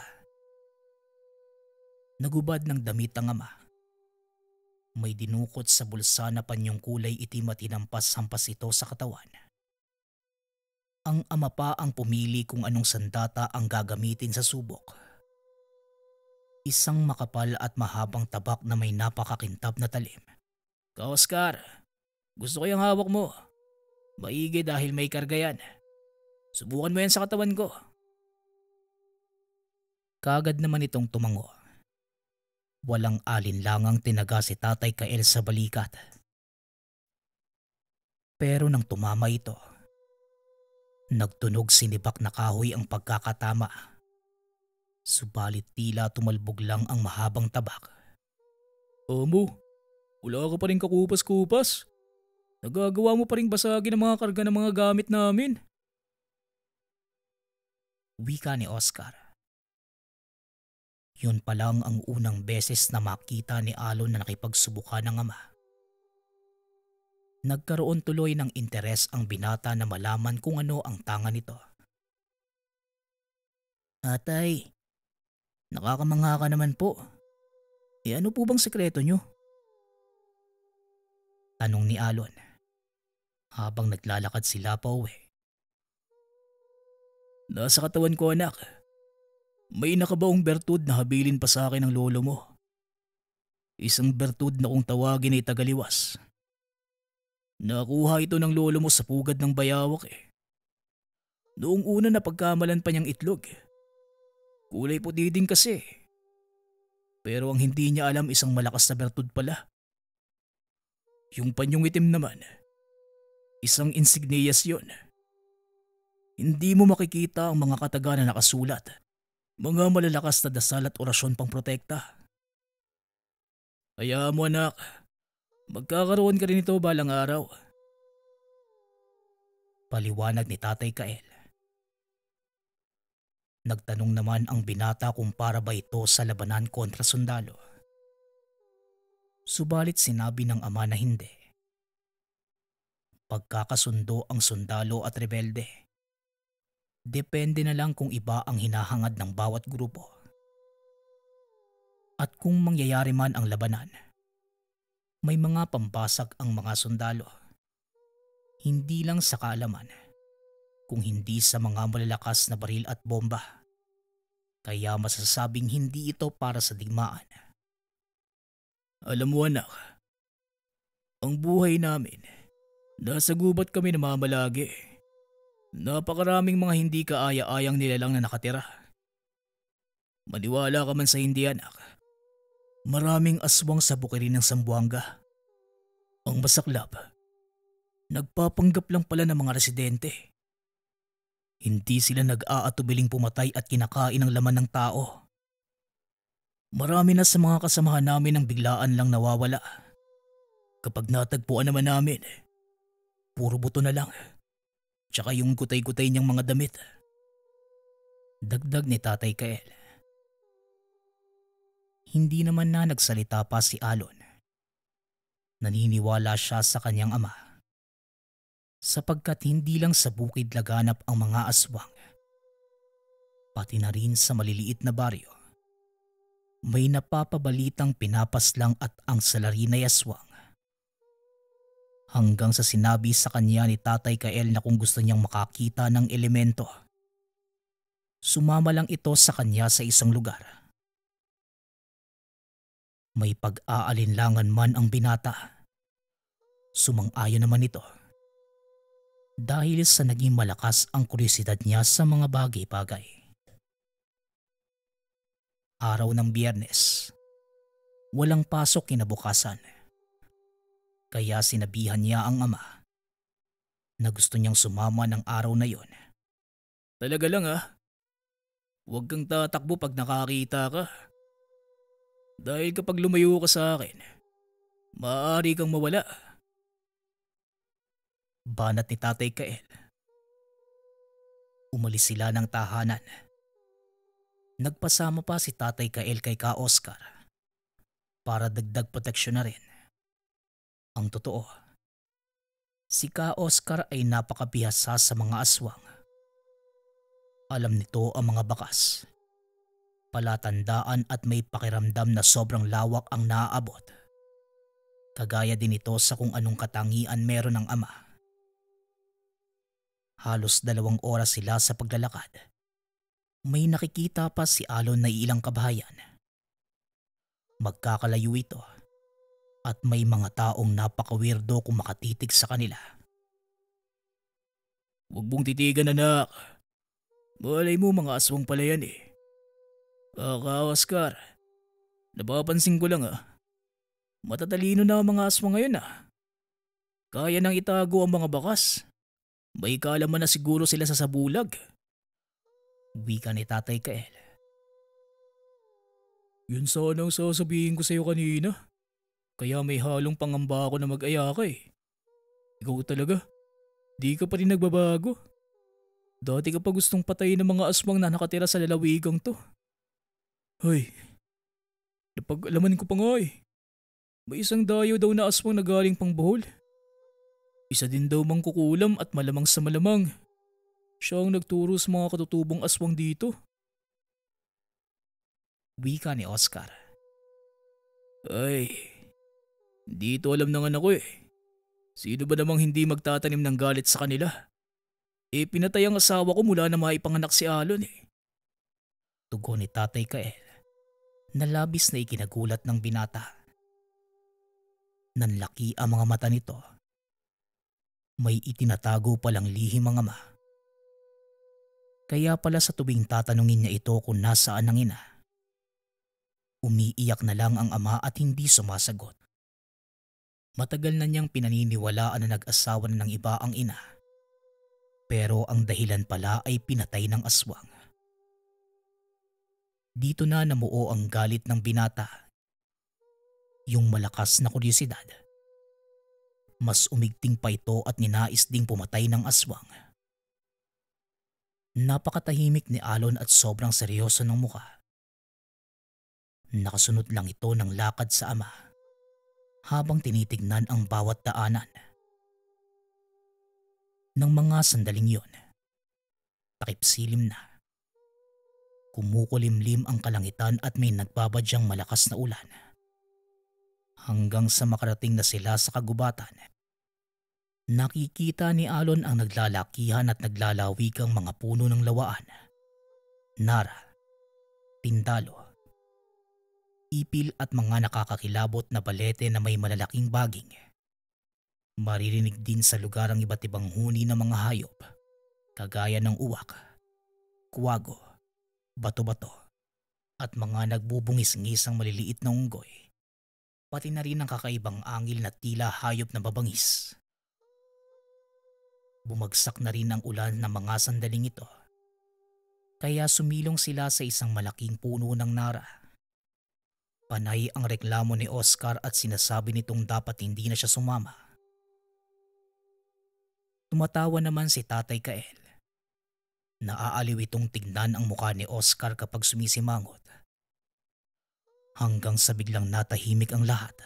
Nagubad ng damit ang ama. May dinukot sa bulsa na panyong kulay itim at hinampas-hampas ito sa katawan. Ang ama pa ang pumili kung anong sandata ang gagamitin sa subok. Isang makapal at mahabang tabak na may napakakintab na talim. Ka Oscar, gusto ko yung hawak mo. Maigi dahil may karga yan. Subukan mo yan sa katawan ko. Kagad naman itong tumango. Walang alinlangang tinaga si Tatay Kael sa balikat. Pero nang tumama ito, nagtunog sinibak na kahoy ang pagkakatama. Subalit tila tumalbog lang ang mahabang tabak. Amo, wala ka pa rin kakupas-kupas. Nagagawa mo pa rin basagin ang mga karga ng mga gamit namin. Wika ni Oscar. Yun pa lang ang unang beses na makita ni Alon na nakipagsubukan ng ama. Nagkaroon tuloy ng interes ang binata na malaman kung ano ang tanga nito. Atay, nakakamangha ka naman po. Ano po bang sekreto nyo? Tanong ni Alon habang naglalakad sila pa uwi. Nasa katawan ko anak. May nakabaong bertud na habilin pa sa akin ng lolo mo. Isang bertud na kung tawagin ay tagaliwas. Nakuha ito ng lolo mo sa pugad ng bayawak eh. Noong una na pagkamalan pa niyang itlog. Kulay puti din kasi. Pero ang hindi niya alam isang malakas na bertud pala. Yung panyong itim naman, isang insignias yun. Hindi mo makikita ang mga kataga na nakasulat. Mga malalakas na dasal at orasyon pang protekta. Kaya mo anak, magkakaroon ka rin ito balang araw. Paliwanag ni Tatay Kael. Nagtanong naman ang binata kung para ba ito sa labanan kontra sundalo. Subalit sinabi ng ama na hindi. Pagkakasundo ang sundalo at rebelde. Depende na lang kung iba ang hinahangad ng bawat grupo. At kung mangyayari man ang labanan, may mga pambasag ang mga sundalo. Hindi lang sa kaalaman, kung hindi sa mga malalakas na baril at bomba. Kaya masasabing hindi ito para sa digmaan. Alam mo anak, ang buhay namin, nasa gubat kami namamalagi. Napakaraming mga hindi kaaya-ayang nilalang na nakatira. Maniwala ka man sa hindi anak, maraming aswang sa bukirin ng Zamboanga. Ang masaklap, nagpapanggap lang pala ng mga residente. Hindi sila nag-aatubiling pumatay at kinakain ang laman ng tao. Marami na sa mga kasamahan namin ang biglaan lang nawawala. Kapag natagpuan naman namin, puro buto na lang. Tsaka yung gutay-gutay niyang mga damit. Dagdag ni Tatay Kael. Hindi naman na nagsalita pa si Alon. Naniniwala siya sa kanyang ama sapagkat hindi lang sa bukid laganap ang mga aswang, pati na rin sa maliliit na baryo. May napapabalitang pinapaslang at ang salarin ay aswang. Hanggang sa sinabi sa kanya ni Tatay Kael na kung gusto niyang makakita ng elemento, sumama lang ito sa kanya sa isang lugar. May pag-aalinlangan man ang binata. Sumang-ayon naman ito. Dahil sa naging malakas ang kuryosidad niya sa mga bagay-bagay. Araw ng Biyernes. Walang pasok kinabukasan. Kaya sinabihan niya ang ama na gusto niyang sumama ng araw na yon. Talaga lang huwag kang tatakbo pag nakakita ka. Dahil kapag lumayo ka sa akin, maaari kang mawala. Banat ni Tatay Kael. Umalis sila ng tahanan. Nagpasama pa si Tatay Kael kay Ka Oscar para dagdag proteksyon na rin. Ang totoo, si Ka Oscar ay napakabihasa sa mga aswang. Alam nito ang mga bakas, palatandaan at may pakiramdam na sobrang lawak ang naaabot. Kagaya din ito sa kung anong katangian meron ng ama. Halos 2 oras sila sa paglalakad. May nakikita pa si Alon na ilang kabahayan. Magkakalayo ito at may mga taong napaka-weirdo kung makatitig sa kanila. Huwag mong titigan, anak. Malay mo mga aswang pala yan Ka Oscar, napapansin ko lang matatalino na ang mga aswang ngayon Kaya nang itago ang mga bakas. May kaalaman na siguro sila sa sabulag. Wika ni Tatay Kael. Yun sana ang sasabihin ko sa iyo kanina. Kaya may halong pangamba ako na mag-aya ka Ikaw talaga, di ka pa rin nagbabago. Dati ka pa gustong patayin ng mga aswang na nakatira sa lalawigang to. Hoy, napag-alaman ko pa nga May isang dayo daw na aswang na galing pang Bohol. Isa din daw mangkukulam at malamang sa malamang. Siya ang nagturo sa mga katutubong aswang dito. Wika ni Oscar. Ay, dito alam ng anak ko Sino ba namang hindi magtatanim ng galit sa kanila? Pinatay ang asawa ko mula na maipanganak si Alon Tugon ni Tatay Kael na labis na ikinagulat ng binata. Nanlaki ang mga mata nito. May itinatago palang lihim ang ama. Kaya pala sa tuwing tatanungin niya ito kung nasaan ang ina, umiiyak na lang ang ama at hindi sumasagot. Matagal na niyang pinaniniwalaan na nag-asawa na ng iba ang ina. Pero ang dahilan pala ay pinatay ng aswang. Dito na namuo ang galit ng binata. Yung malakas na kuryosidad. Mas umigting pa ito at ninais ding pumatay ng aswang. Napakatahimik ni Alon at sobrang seryoso ng mukha. Nakasunod lang ito ng lakad sa ama habang tinitignan ang bawat daanan. Nang mga sandaling yun, takip silim na. Kumukulimlim ang kalangitan at may nagbabadyang malakas na ulan. Hanggang sa makarating na sila sa kagubatan, nakikita ni Alon ang naglalakihan at naglalawikang mga puno ng lawaan, nara, tindalo, ipil at mga nakakakilabot na balete na may malalaking baging. Maririnig din sa lugar ang iba't ibang huni ng mga hayop, kagaya ng uwak, kuwago, bato-bato, at mga nagbubungis-ngisang maliliit na unggoy, pati na rin ang kakaibang angil na tila hayop na babangis. Bumagsak na rin ang ulan ng mga sandaling ito, kaya sumilong sila sa isang malaking puno ng nara. Panay ang reklamo ni Oscar at sinasabi nitong dapat hindi na siya sumama. Tumatawa naman si Tatay Kael. Naaaliw itong tignan ang mukha ni Oscar kapag sumisimangot. Hanggang sa biglang natahimik ang lahat.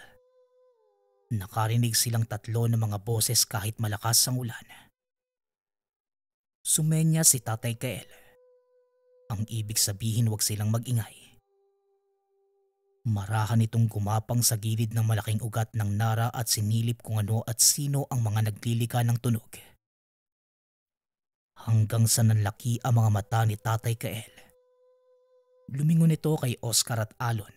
Nakarinig silang tatlo ng mga boses kahit malakas ang ulan. Sumenya si Tatay Kael. Ang ibig sabihin huwag silang magingay. Marahan itong gumapang sa gilid ng malaking ugat ng Nara at sinilip kung ano at sino ang mga naglilika ng tunog. Hanggang sa nanlaki ang mga mata ni Tatay Kael. Lumingon ito kay Oscar at Alon.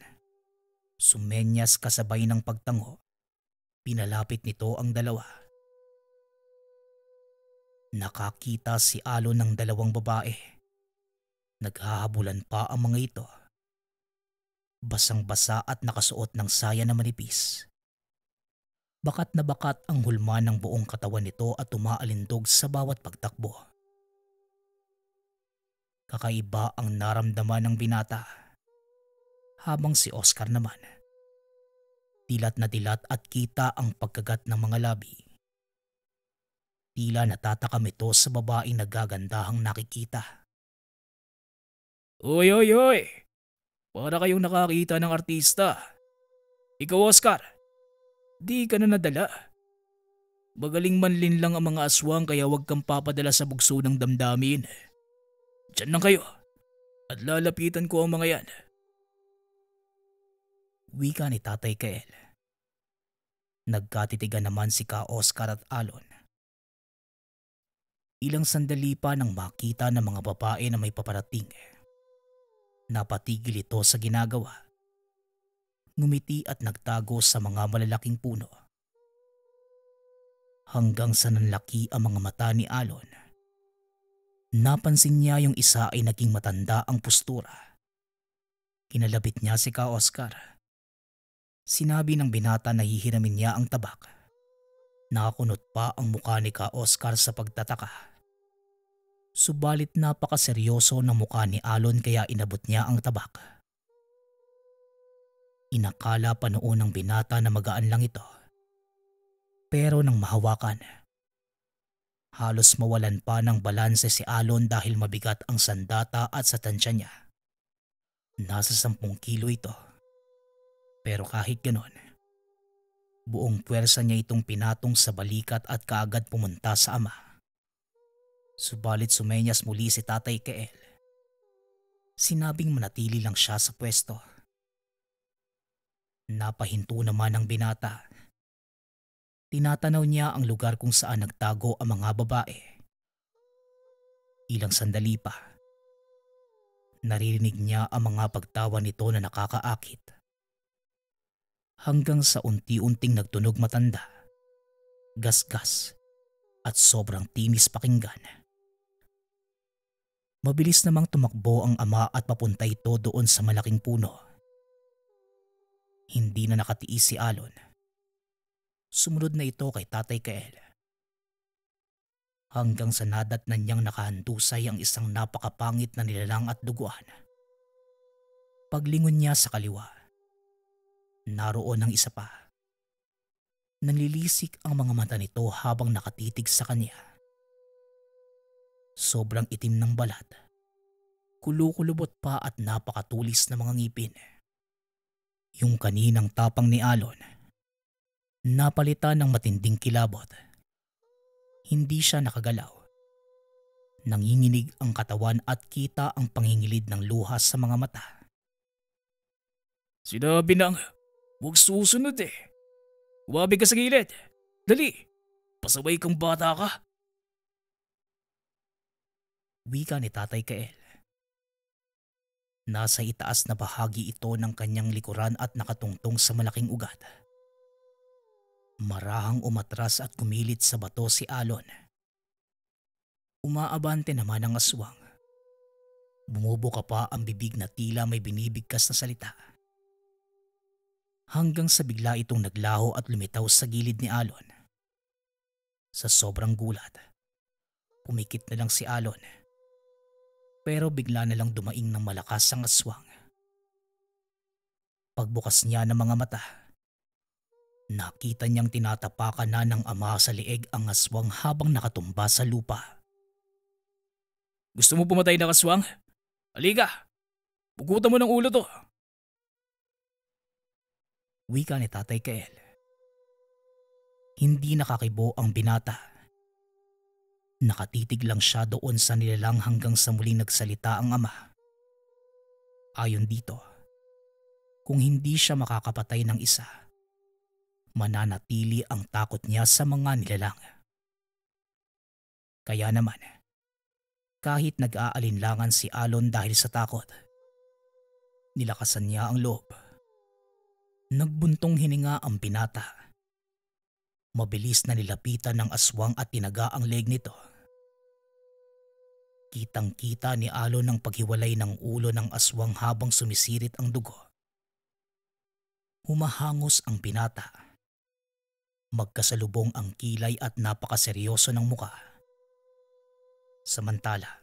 Sumenyas kasabay ng pagtango. Pinalapit nito ang dalawa. Nakakita si Alon ng dalawang babae. Naghahabulan pa ang mga ito. Basang-basa at nakasuot ng saya na manipis. Bakat na bakat ang hulma ng buong katawan nito at umaalindog sa bawat pagtakbo. Kakaiba ang naramdaman ng binata. Habang si Oscar naman, dilat na dilat at kita ang pagkagat ng mga labi. Tila natatakam ito sa babaeng nagagandahang nakikita. Oy, oy, oy! Para kayong nakakita ng artista. Ikaw, Oscar, di ka na nadala. Magaling manlin lang ang mga aswang kaya huwag kang papadala sa bugso ng damdamin. Diyan lang kayo at lalapitan ko ang mga yan. Wika ni Tatay Kael. Nagkatitigan naman si Ka Oscar at Alon. Ilang sandali pa nang makita ng mga babae na may paparating. Napatigil ito sa ginagawa. Ngumiti at nagtago sa mga malalaking puno. Hanggang sa nanlaki ang mga mata ni Alon. Napansin niya yung isa ay naging matanda ang postura. Kinalapit niya si Ka Oscar. Sinabi ng binata na hihiramin niya ang tabak. Nakakunot pa ang mukha ni Ka Oscar sa pagtataka. Subalit napakaseryoso ng mukha ni Alon kaya inabot niya ang tabak. Inakala pa noon ng binata na magaan lang ito. Pero nang mahawakan, halos mawalan pa ng balanse si Alon dahil mabigat ang sandata at sa tansya niya. Nasa 10 kilo ito. Pero kahit ganon, buong puwersa niya itong pinatong sa balikat at kaagad pumunta sa ama. Subalit sumenyas muli si Tatay Kael. Sinabing manatili lang siya sa pwesto. Napahinto naman ang binata. Tinatanaw niya ang lugar kung saan nagtago ang mga babae. Ilang sandali pa. Naririnig niya ang mga pagtawa nito na nakakaakit. Hanggang sa unti-unting nagtunog matanda, gasgas at sobrang tinis pakinggan. Mabilis namang tumakbo ang ama at papunta ito doon sa malaking puno. Hindi na nakatiis si Alon. Sumunod na ito kay Tatay Kael. Hanggang sa nadatnan niyang nakahandusay ang isang napakapangit na nilalang at duguan. Paglingon niya sa kaliwa, naroon ang isa pa. Nanlilisik ang mga mata nito habang nakatitig sa kanya. Sobrang itim ng balat. Kulukulubot pa at napakatulis na mga ngipin. Yung kaninang tapang ni Alon, napalitan ng matinding kilabot. Hindi siya nakagalaw. Nanginginig ang katawan at kita ang pangingilid ng luha sa mga mata. Sinabi nang, huwag susunod eh. Umabi ka sa gilid. Dali, pasaway kang bata ka. Wika ni Tatay Kael. Nasa itaas na bahagi ito ng kanyang likuran at nakatungtong sa malaking ugat. Marahang umatras at kumilit sa bato si Alon. Umaabante naman ang aswang. Bumubuka pa ang bibig na tila may binibigkas na salita. Hanggang sa bigla itong naglaho at lumitaw sa gilid ni Alon. Sa sobrang gulat, pumikit na lang si Alon. Pero bigla na lang dumaing ng malakas ang aswang. Pagbukas niya ng mga mata, nakita niyang tinatapakan na ng ama sa lieg ang aswang habang nakatumba sa lupa. Gusto mo pumatay na kaswang? Halika, pugutan mo ng ulo to. Wika ni Tatay Kael. Hindi nakakibo ang binata. Nakatitig lang siya doon sa nilalang hanggang sa muling nagsalita ang ama. Ayon dito, kung hindi siya makakapatay ng isa, mananatili ang takot niya sa mga nilalang. Kaya naman, kahit nag-aalinlangan si Alon dahil sa takot, nilakasan niya ang loob. Nagbuntong hininga ang binata. Mabilis na nilapitan ng aswang at tinaga ang leg nito. Kitang-kita ni Alon ang paghiwalay ng ulo ng aswang habang sumisirit ang dugo. Humahangos ang binata. Magkasalubong ang kilay at napakaseryoso ng muka. Samantala,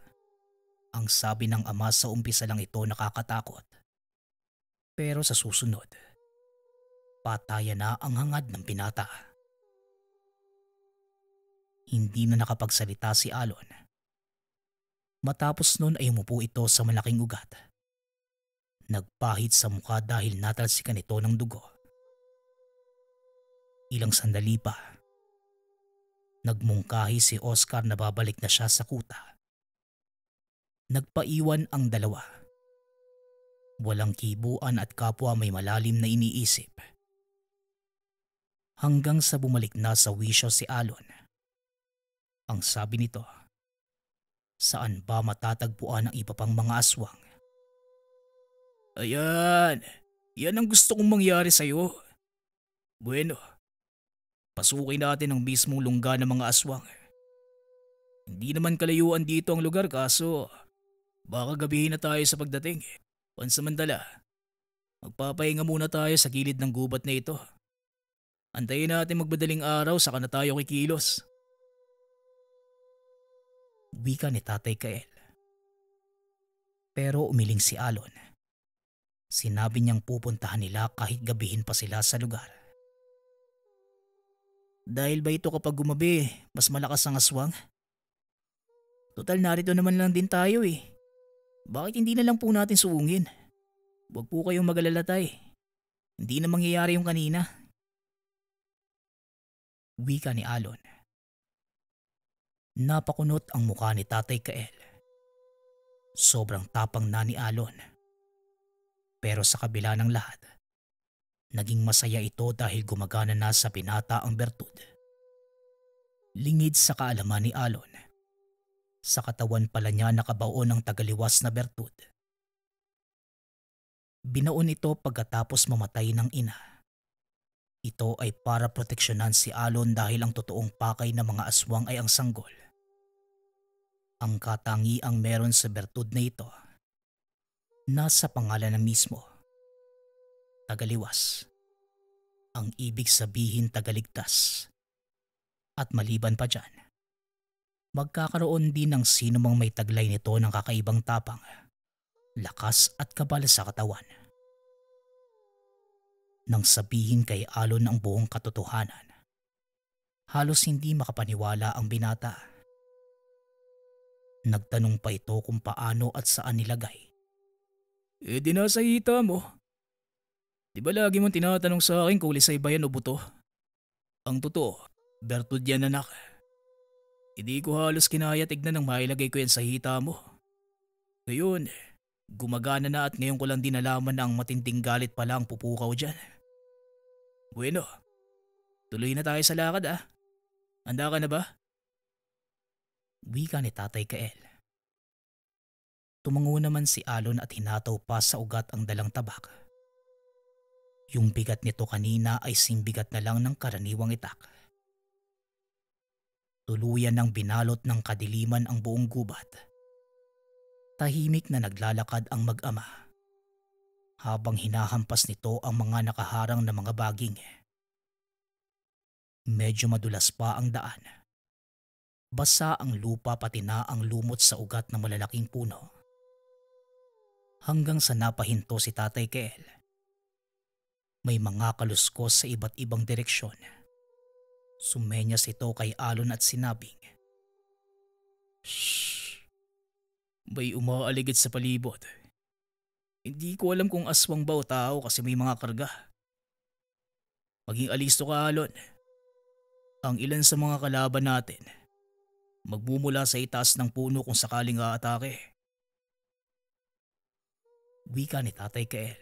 ang sabi ng ama sa umpisa lang ito nakakatakot. Pero sa susunod, patayan na ang hangad ng binata. Hindi na nakapagsalita si Alon. Matapos nun ay umupo ito sa malaking ugat. Nagpahid sa mukha dahil natalsikan ito ng dugo. Ilang sandali pa, nagmungkahi si Oscar na babalik na siya sa kuta. Nagpaiwan ang dalawa. Walang kibuan at kapwa may malalim na iniisip. Hanggang sa bumalik na sa wisyo si Alon. Ang sabi nito, saan ba matatagpuan ang iba pang mga aswang? Ayan, yan ang gusto kong mangyari sa'yo. Bueno, pasukin natin ang mismong lungga ng mga aswang. Hindi naman kalayuan dito ang lugar kaso baka gabihin na tayo sa pagdating. Pansamantala, magpapahinga muna tayo sa gilid ng gubat na ito. Antayin natin magbadaling araw saka na tayo kikilos. Wika ni Tatay Kael. Pero umiling si Alon. Sinabi niyang pupuntahan nila kahit gabihin pa sila sa lugar. Dahil ba ito kapag gumabi, mas malakas ang aswang? Total narito naman lang din tayo eh. Bakit hindi na lang po natin suungin? Huwag po kayong mag-alala tay. Hindi na mangyayari yung kanina. Wika ni Alon. Napakunot ang mukha ni Tatay Kael. Sobrang tapang na ni Alon. Pero sa kabila ng lahat, naging masaya ito dahil gumagana na sa binata ang bertud. Lingid sa kaalaman ni Alon, sa katawan pala niya nakabaon ang tagaliwas na bertud. Binaon ito pagkatapos mamatay ng ina. Ito ay para proteksyonan si Alon dahil ang totoong pakay ng mga aswang ay ang sanggol. Ang katangiang meron sa bertud na ito, nasa pangalan na mismo. Tagaliwas. Ang ibig sabihin tagaligtas. At maliban pa dyan, magkakaroon din ng sino mang may taglay nito ng kakaibang tapang, lakas at kabal sa katawan. Nang sabihin kay Alon ang buong katotohanan, halos hindi makapaniwala ang binata. Nagtanong pa ito kung paano at saan nilagay. Di nasa hita mo. Di ba lagi mong tinatanong sa akin kung lisay ba yan o buto? Ang totoo, bertud yan anak. Hindi ko halos kinaya tignan nang mailagay ko yan sa hita mo. Ngayon, gumagana na at ngayon ko lang din nalaman na ang matinding galit pala ang pupukaw dyan. Bueno, tuloy na tayo sa lakad ah. Handa ka na ba? Wika ni Tatay Kael. Tumango naman si Alon at hinataw pa sa ugat ang dalang tabak. Yung bigat nito kanina ay simbigat na lang ng karaniwang itak. Tuluyan ng binalot ng kadiliman ang buong gubat. Tahimik na naglalakad ang mag-ama. Habang hinahampas nito ang mga nakaharang na mga baging. Medyo madulas pa ang daan. Basa ang lupa pati na ang lumot sa ugat ng malalaking puno. Hanggang sa napahinto si Tatay Kael. May mga kaluskos sa iba't ibang direksyon. Sumenyas ito kay Alon at sinabing, "Shh! May umaaligid sa palibot. Hindi ko alam kung aswang ba o tao kasi may mga karga. Maging alisto ka, Alon. Ang ilan sa mga kalaban natin magmumula sa itaas ng puno kung sakaling aatake. Wika ni Tatay Kael.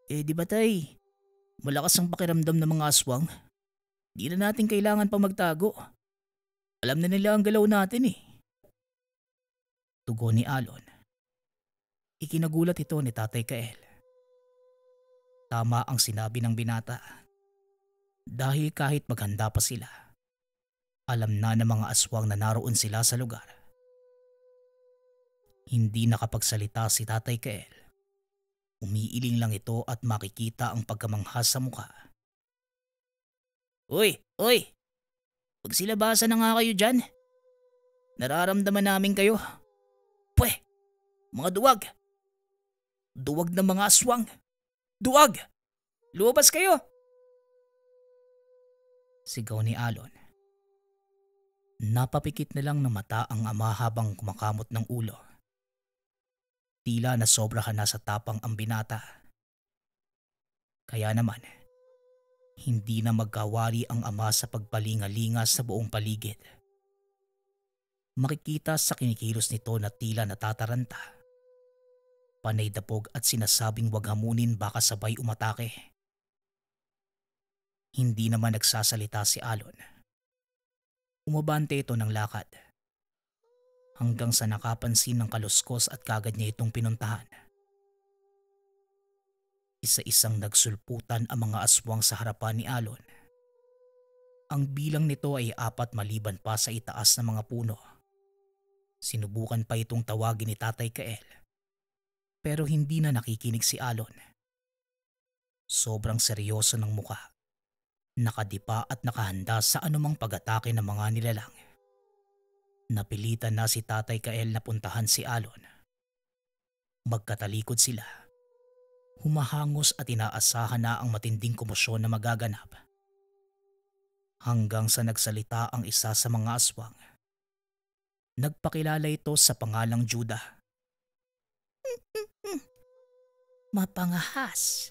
Di ba tay, malakas ang pakiramdam ng mga aswang. Di na natin kailangan pa magtago. Alam na nila ang galaw natin eh. Tugon ni Alon. Ikinagulat ito ni Tatay Kael. Tama ang sinabi ng binata. Dahil kahit maghanda pa sila, alam na ng mga aswang na naroon sila sa lugar. Hindi nakapagsalita si Tatay Kael. Umiiling lang ito at makikita ang pagkamangha sa mukha. Uy! Pagsilabasan na nga kayo dyan. Nararamdaman namin kayo. Pwe! Mga duwag! Duwag ng mga aswang! Duwag! Lumabas kayo! Sigaw ni Alon. Napapikit na lang ng mata ang ama habang kumakamot ng ulo. Tila na sobrahan na sa tapang ang binata. Kaya naman, hindi na magkawari ang ama sa pagpalingalinga sa buong paligid. Makikita sa kinikilos nito na tila natataranta. Panay dapog at sinasabing wag hamunin baka sabay umatake. Hindi naman nagsasalita si Alon. Umabante ito ng lakad. Hanggang sa nakapansin ng kaluskos at kagad niya itong pinuntahan. Isa-isang nagsulputan ang mga aswang sa harapan ni Alon. Ang bilang nito ay 4 maliban pa sa itaas ng mga puno. Sinubukan pa itong tawagin ni Tatay Kael. Pero hindi na nakikinig si Alon. Sobrang seryoso ng mukha. Nakadipa at nakahanda sa anumang pag-atake ng mga nilalang. Napilitan na si Tatay Kael na puntahan si Alon. Magkatalikod sila. Humahangos at inaasahan na ang matinding komosyon na magaganap. Hanggang sa nagsalita ang isa sa mga aswang. Nagpakilala ito sa pangalang Judah. Mapangahas.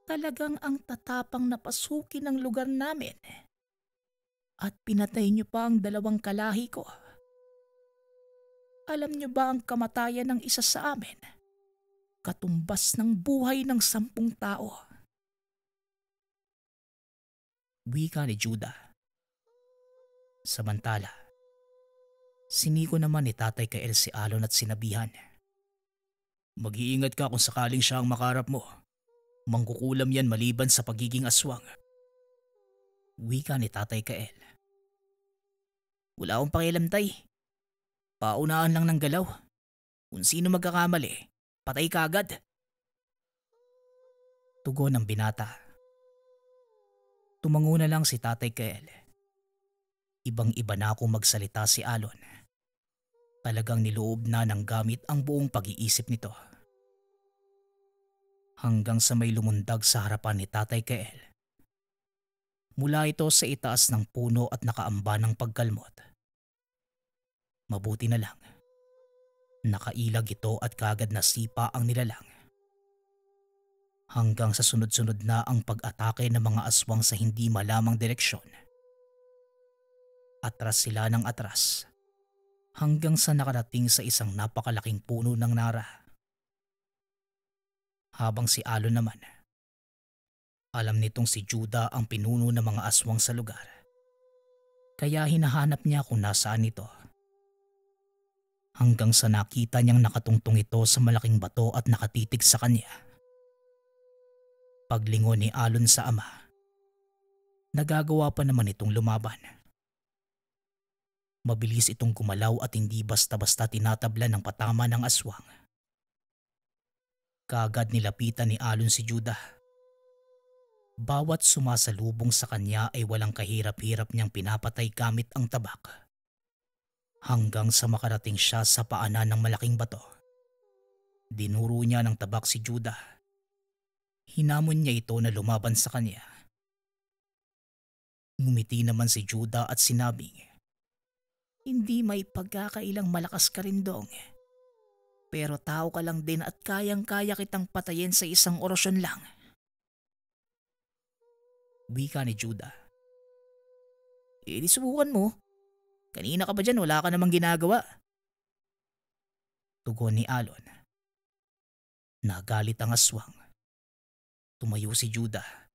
Talagang ang tatapang na pasukin ng lugar namin. At pinatay niyo pa ang 2 kalahi ko. Alam niyo ba ang kamatayan ng isa sa amin? Katumbas ng buhay ng 10 tao. Wika ni Judah. Samantala, siniko naman ni Tatay Kael si Alon at sinabihan. Mag-iingat ka kung sakaling siya ang makarap mo. Mangkukulam yan maliban sa pagiging aswang. Wika ni Tatay Kael. Wala akong pakialam, tay. Paunahan lang ng galaw. Kung sino magkakamali, patay ka agad. Tugon ng binata. Tumango na lang si Tatay Kael. Ibang-iba na akong magsalita si Alon. Talagang niloob na ng gamit ang buong pag-iisip nito. Hanggang sa may lumundag sa harapan ni Tatay Kael. Mula ito sa itaas ng puno at nakaamba ng pagkalmot. Mabuti na lang. Nakailag ito at kagad nasipa ang nilalang. Hanggang sa sunod-sunod na ang pag-atake ng mga aswang sa hindi malamang direksyon. Atras sila ng atras. Hanggang sa nakarating sa isang napakalaking puno ng nara. Habang si Alon naman, alam nitong si Judah ang pinuno ng mga aswang sa lugar. Kaya hinahanap niya kung nasaan ito. Hanggang sa nakita niyang nakatungtong ito sa malaking bato at nakatitig sa kanya. Paglingon ni Alon sa ama, nagagawa pa naman itong lumaban. Mabilis itong gumalaw at hindi basta-basta tinatabla ng patama ng aswang. Kaagad nilapitan ni Alon si Judah. Bawat sumasalubong sa kanya ay walang kahirap-hirap niyang pinapatay gamit ang tabak. Hanggang sa makarating siya sa paanan ng malaking bato. Dinuro niya ng tabak si Judah. Hinamon niya ito na lumaban sa kanya. Ngumiti naman si Judah at sinabing, Hindi may pagkakailang malakas ka rin dong. Pero tao ka lang din at kayang-kaya kitang patayin sa isang orasyon lang. Wika ni Judah. Di subukan mo. Kanina ka ba dyan, wala ka namang ginagawa? Tugon ni Alon. Nagalit ang aswang. Tumayo si Judah.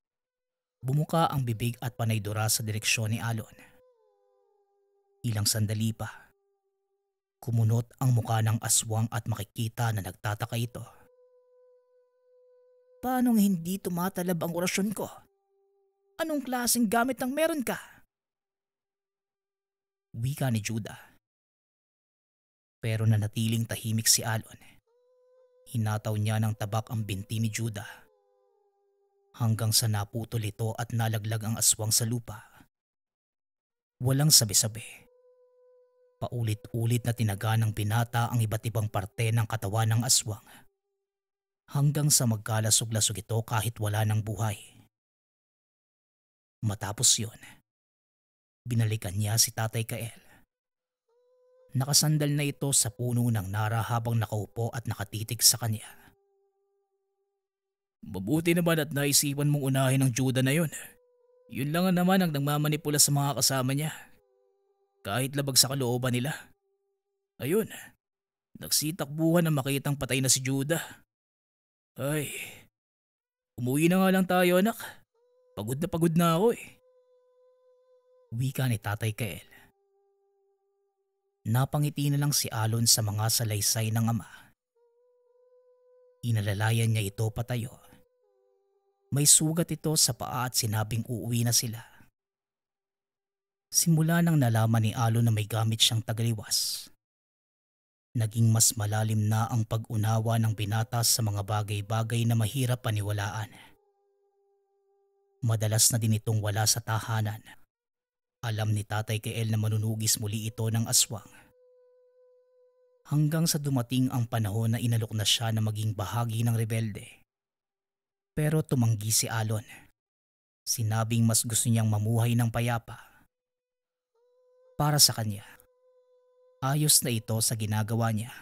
Bumuka ang bibig at panaydura sa direksyon ni Alon. Ilang sandali pa. Kumunot ang muka ng aswang at makikita na nagtataka ito. Paanong hindi tumatalab ang orasyon ko? Anong klaseng gamit ang meron ka? Wika ni Judah. Pero nanatiling tahimik si Alon. Hinataw niya ng tabak ang binti ni Judah. Hanggang sa naputol ito at nalaglag ang aswang sa lupa. Walang sabi-sabi. Paulit-ulit na tinaga ng binata ang iba't ibang parte ng katawan ng aswang. Hanggang sa magkalasog-lasog ito kahit wala ng buhay. Matapos yun, binalikan niya si Tatay Kael. Nakasandal na ito sa puno ng nara habang nakaupo at nakatitig sa kanya. Mabuti naman at naisipan mong unahin ang Judah na yun. Yun lang naman ang nagmamanipula sa mga kasama niya. Kahit labag sa kalooban nila. Ayun, nagsitakbuhan na makitang patay na si Judah. Ay, umuwi na nga lang tayo anak. Pagod na ako eh. Wika ni Tatay Kael. Napangiti na lang si Alon sa mga salaysay ng ama. Inalalayan niya ito patayo. May sugat ito sa paa at sinabing uuwi na sila. Simula nang nalaman ni Alon na may gamit siyang tagaliwas, naging mas malalim na ang pag-unawa ng binata sa mga bagay-bagay na mahirap paniwalaan. Madalas na din itong wala sa tahanan. Alam ni Tatay Kael na manunugis muli ito ng aswang. Hanggang sa dumating ang panahon na inalok na siya na maging bahagi ng rebelde. Pero tumanggi si Alon. Sinabing mas gusto niyang mamuhay ng payapa. Para sa kanya, ayos na ito sa ginagawa niya.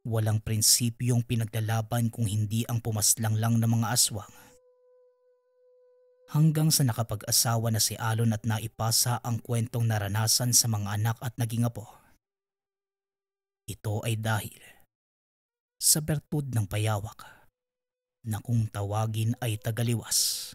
Walang prinsipyong pinaglalaban kung hindi ang pumaslang lang ng mga aswang. Hanggang sa nakapag-asawa na si Alon at naipasa ang kwentong naranasan sa mga anak at naging apo. Ito ay dahil sa bertud ng payawak na kung tawagin ay tagaliwas.